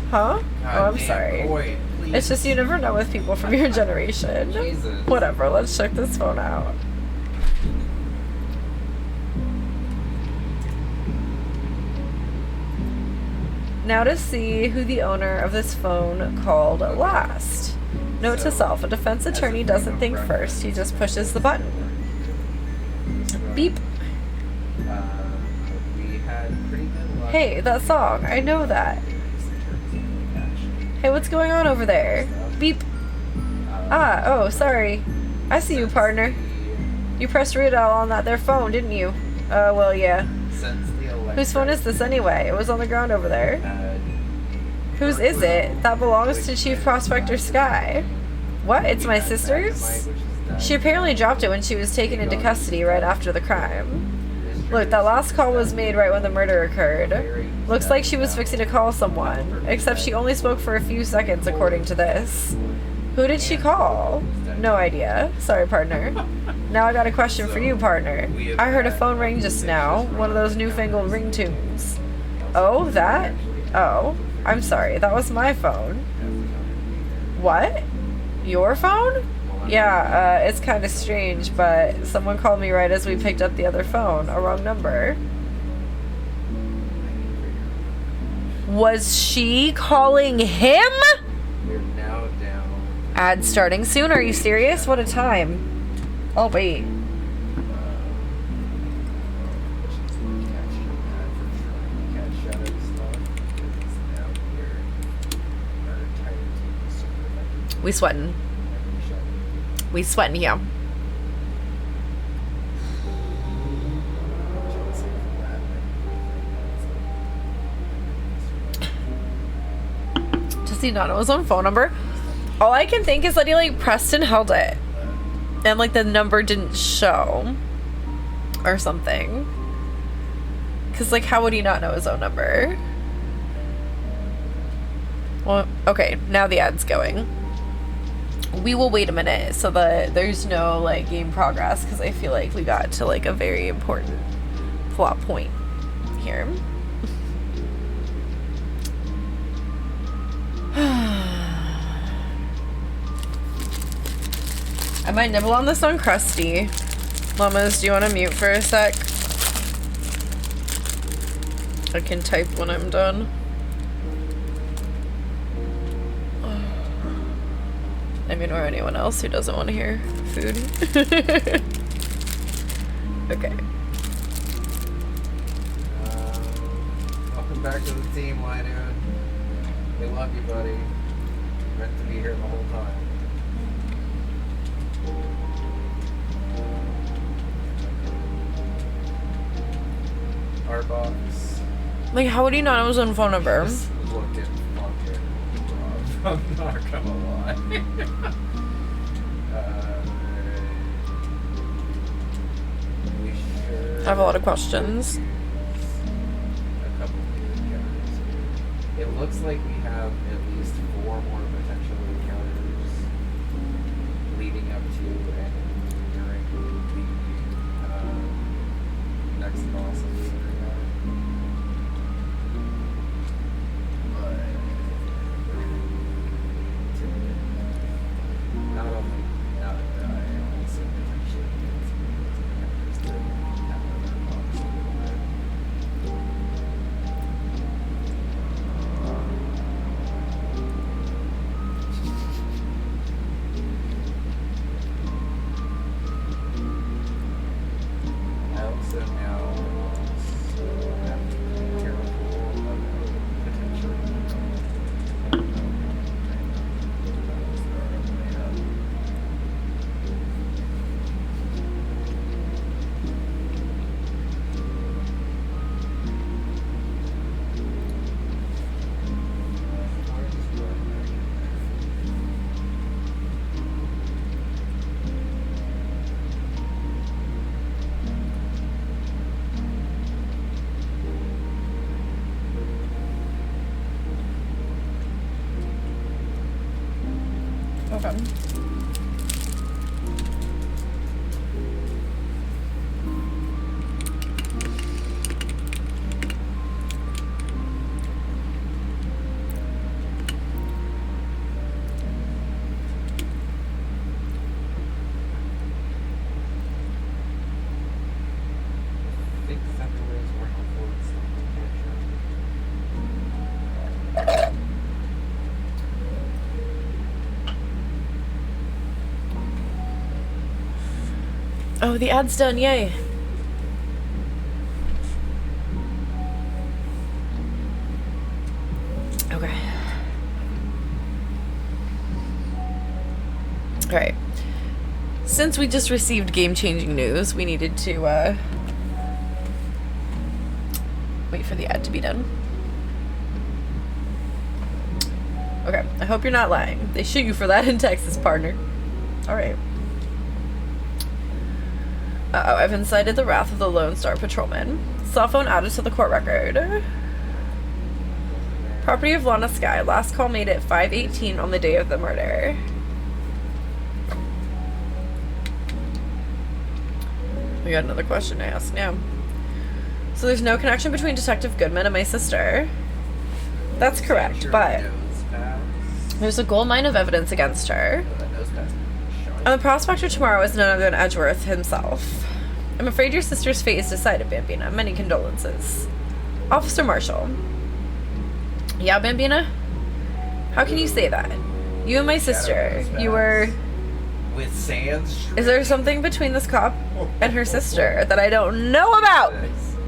Huh? Oh, I'm sorry. Boy, It's just you never know with people from your generation. Jesus. Whatever, let's check this phone out. Now to see who the owner of this phone called last. Note to self, a defense attorney doesn't think first, he just pushes the button. Beep. We had pretty good luck. Hey, that song, I know that. Hey, what's going on over there? Beep. Ah, oh, sorry. I see you, partner. You pressed redial on that there phone, didn't you? Well, yeah. Whose phone is this anyway? It was on the ground over there. Whose is it? That belongs to Chief Prospector Sky. What? It's my sister's? She apparently dropped it when she was taken into custody right after the crime. Look, that last call was made right when the murder occurred. Looks like she was fixing to call someone, except she only spoke for a few seconds according to this. Who did she call? No idea. Sorry, partner. Now I got a question for you, partner. I heard a phone ring just now, one of those newfangled ringtones. Oh, that? Oh, I'm sorry, that was my phone. What? Your phone? Yeah, it's kind of strange, but someone called me right as we picked up the other phone. A wrong number. Was she calling him? We're now down. Ad starting soon. Are you serious? What a time. Oh, wait. We sweating. We sweating here. Does he not know his own phone number? All I can think is that he like pressed and held it, and like the number didn't show, or something. Cause like how would he not know his own number? Well, okay, now the ad's going. We will wait a minute so that there's no like game progress, because I feel like we got to like a very important plot point here. I might nibble on this on crusty. Mamas, do you want to mute for a sec? I can type when I'm done. I mean, or anyone else who doesn't want to hear food. Okay. Welcome back to the team, Lineoon. We love you, buddy. You're meant to be here the whole time. Our box. Like, how would he not know his own phone number? Just looking fucking rough. I'm not gonna lie. We sure I have a lot of questions. a couple of encounters here. It looks like we have at least 4 more potential encounters leading up to and during the next boss of the area. But not only not die, also potentially get some encounters that have another box over there. fun. I think February is more helpful with stuff. Oh, the ad's done, yay. Okay. Alright. Since we just received game-changing news, we needed to, wait for the ad to be done. Okay, I hope you're not lying. They shoot you for that in Texas, partner. Alright. Uh-oh, I've incited the wrath of the Lone Star Patrolman. Cell phone added to the court record. Property of Lana Sky. Last call made at 5:18 on the day of the murder. We got another question to ask now. So there's no connection between Detective Goodman and my sister. That's correct, but there's a gold mine of evidence against her. And the prospector tomorrow is none other than Edgeworth himself. I'm afraid your sister's fate is decided, Bambina. Many condolences. Officer Marshall. Yeah, Bambina? How can you say that? You and my sister, you were... With Sands? Is there something between this cop and her sister that I don't know about?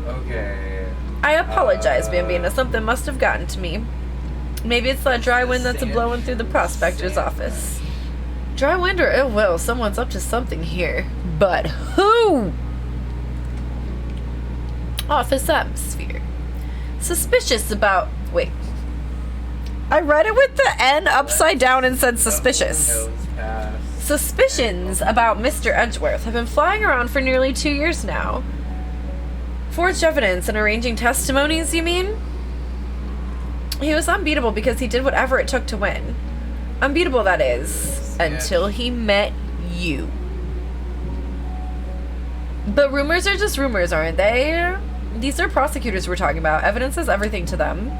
Okay. I apologize, Bambina. Something must have gotten to me. Maybe it's that dry wind that's blowing through the prospector's office. Dry wind or ill will, someone's up to something here. But who? Office atmosphere. Suspicious about... Wait. I read it with the N upside down and said suspicious. Suspicions about Mr. Edgeworth have been flying around for nearly 2 years now. Forged evidence and arranging testimonies, you mean? He was unbeatable because he did whatever it took to win. Unbeatable, that is, until he met you. But rumors are just rumors, aren't they? These are prosecutors we're talking about. Evidence is everything to them.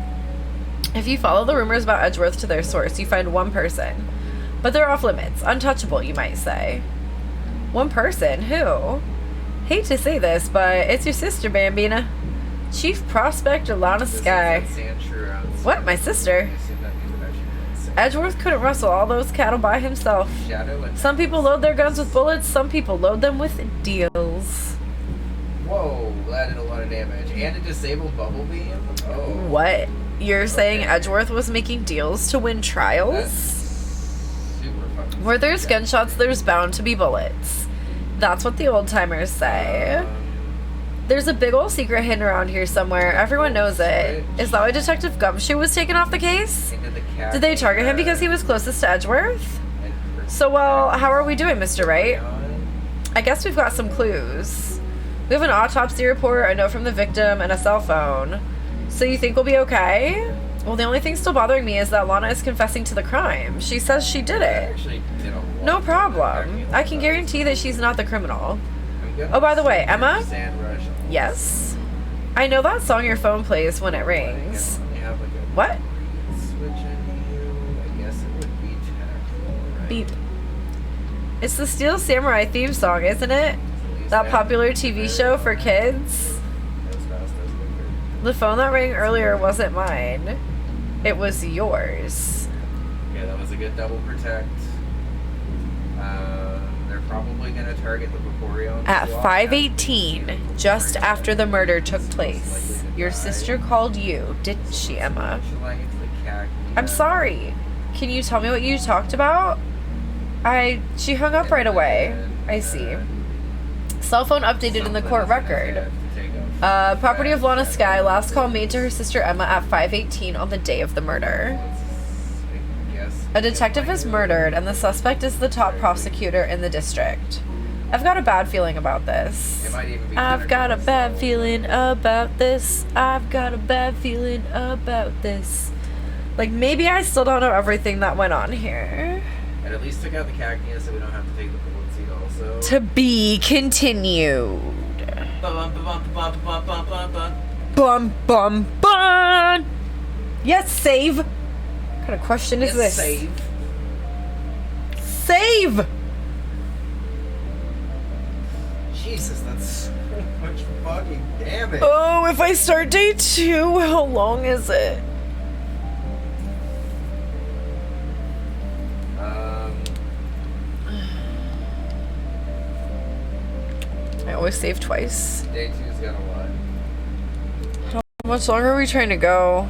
If you follow the rumors about Edgeworth to their source, you find one person. But they're off limits. Untouchable, you might say. One person? Who? Hate to say this, but it's your sister, Bambina. Chief Prospector Lana Sky. What? My sister? Edgeworth couldn't rustle all those cattle by himself. Some people load their guns with bullets, some people load them with deals. Whoa, that did a lot of damage. And a disabled bubble beam? Oh. What? You're saying Edgeworth was making deals to win trials? That's super fucking Where there's scary. gunshots, there's bound to be bullets. That's what the old timers say. There's a big old secret hidden around here somewhere. Everyone knows it. Is that why Detective Gumshoe was taken off the case? Did they target him because he was closest to Edgeworth? So, well, how are we doing, Mr. Wright? I guess we've got some clues. We have an autopsy report, a note from the victim, and a cell phone. So you think we'll be okay? Well, the only thing still bothering me is that Lana is confessing to the crime. She says she did it. No problem. I can guarantee that she's not the criminal. Oh, by the way, Emma? Yes? I know that song your phone plays when it rings. What? Beep. It's the Steel Samurai theme song, isn't it? That popular TV show for kids? The phone that rang earlier wasn't mine. It was yours. Yeah, that was a good double protect. They're probably going to target the Vaporeon At 5:18, just after the murder took place, your sister called you, didn't she, Emma? I'm sorry. Can you tell me what you talked about? She hung up right away. I see. Cell phone updated in the court record. Property of Lana Sky, last call made to her sister Emma at 5:18 on the day of the murder. A detective is murdered, and the suspect is the top prosecutor in the district. I've got a bad feeling about this. I've got a bad feeling about this. I've got a bad feeling about this. Like, maybe I still don't know everything that went on here. And at least took out the cacnea so we don't have to take the bullet seed also. To be continued. Bum, bum, bum, bum, bum, bum, bum, bum. Bum, bum, bum. Yes, save. What kind of question is this? Save. Save! Jesus, that's so much fucking damage. Oh, if I start day 2, how long is it? I always save twice. Day 2's got a lot. How much longer are we trying to go?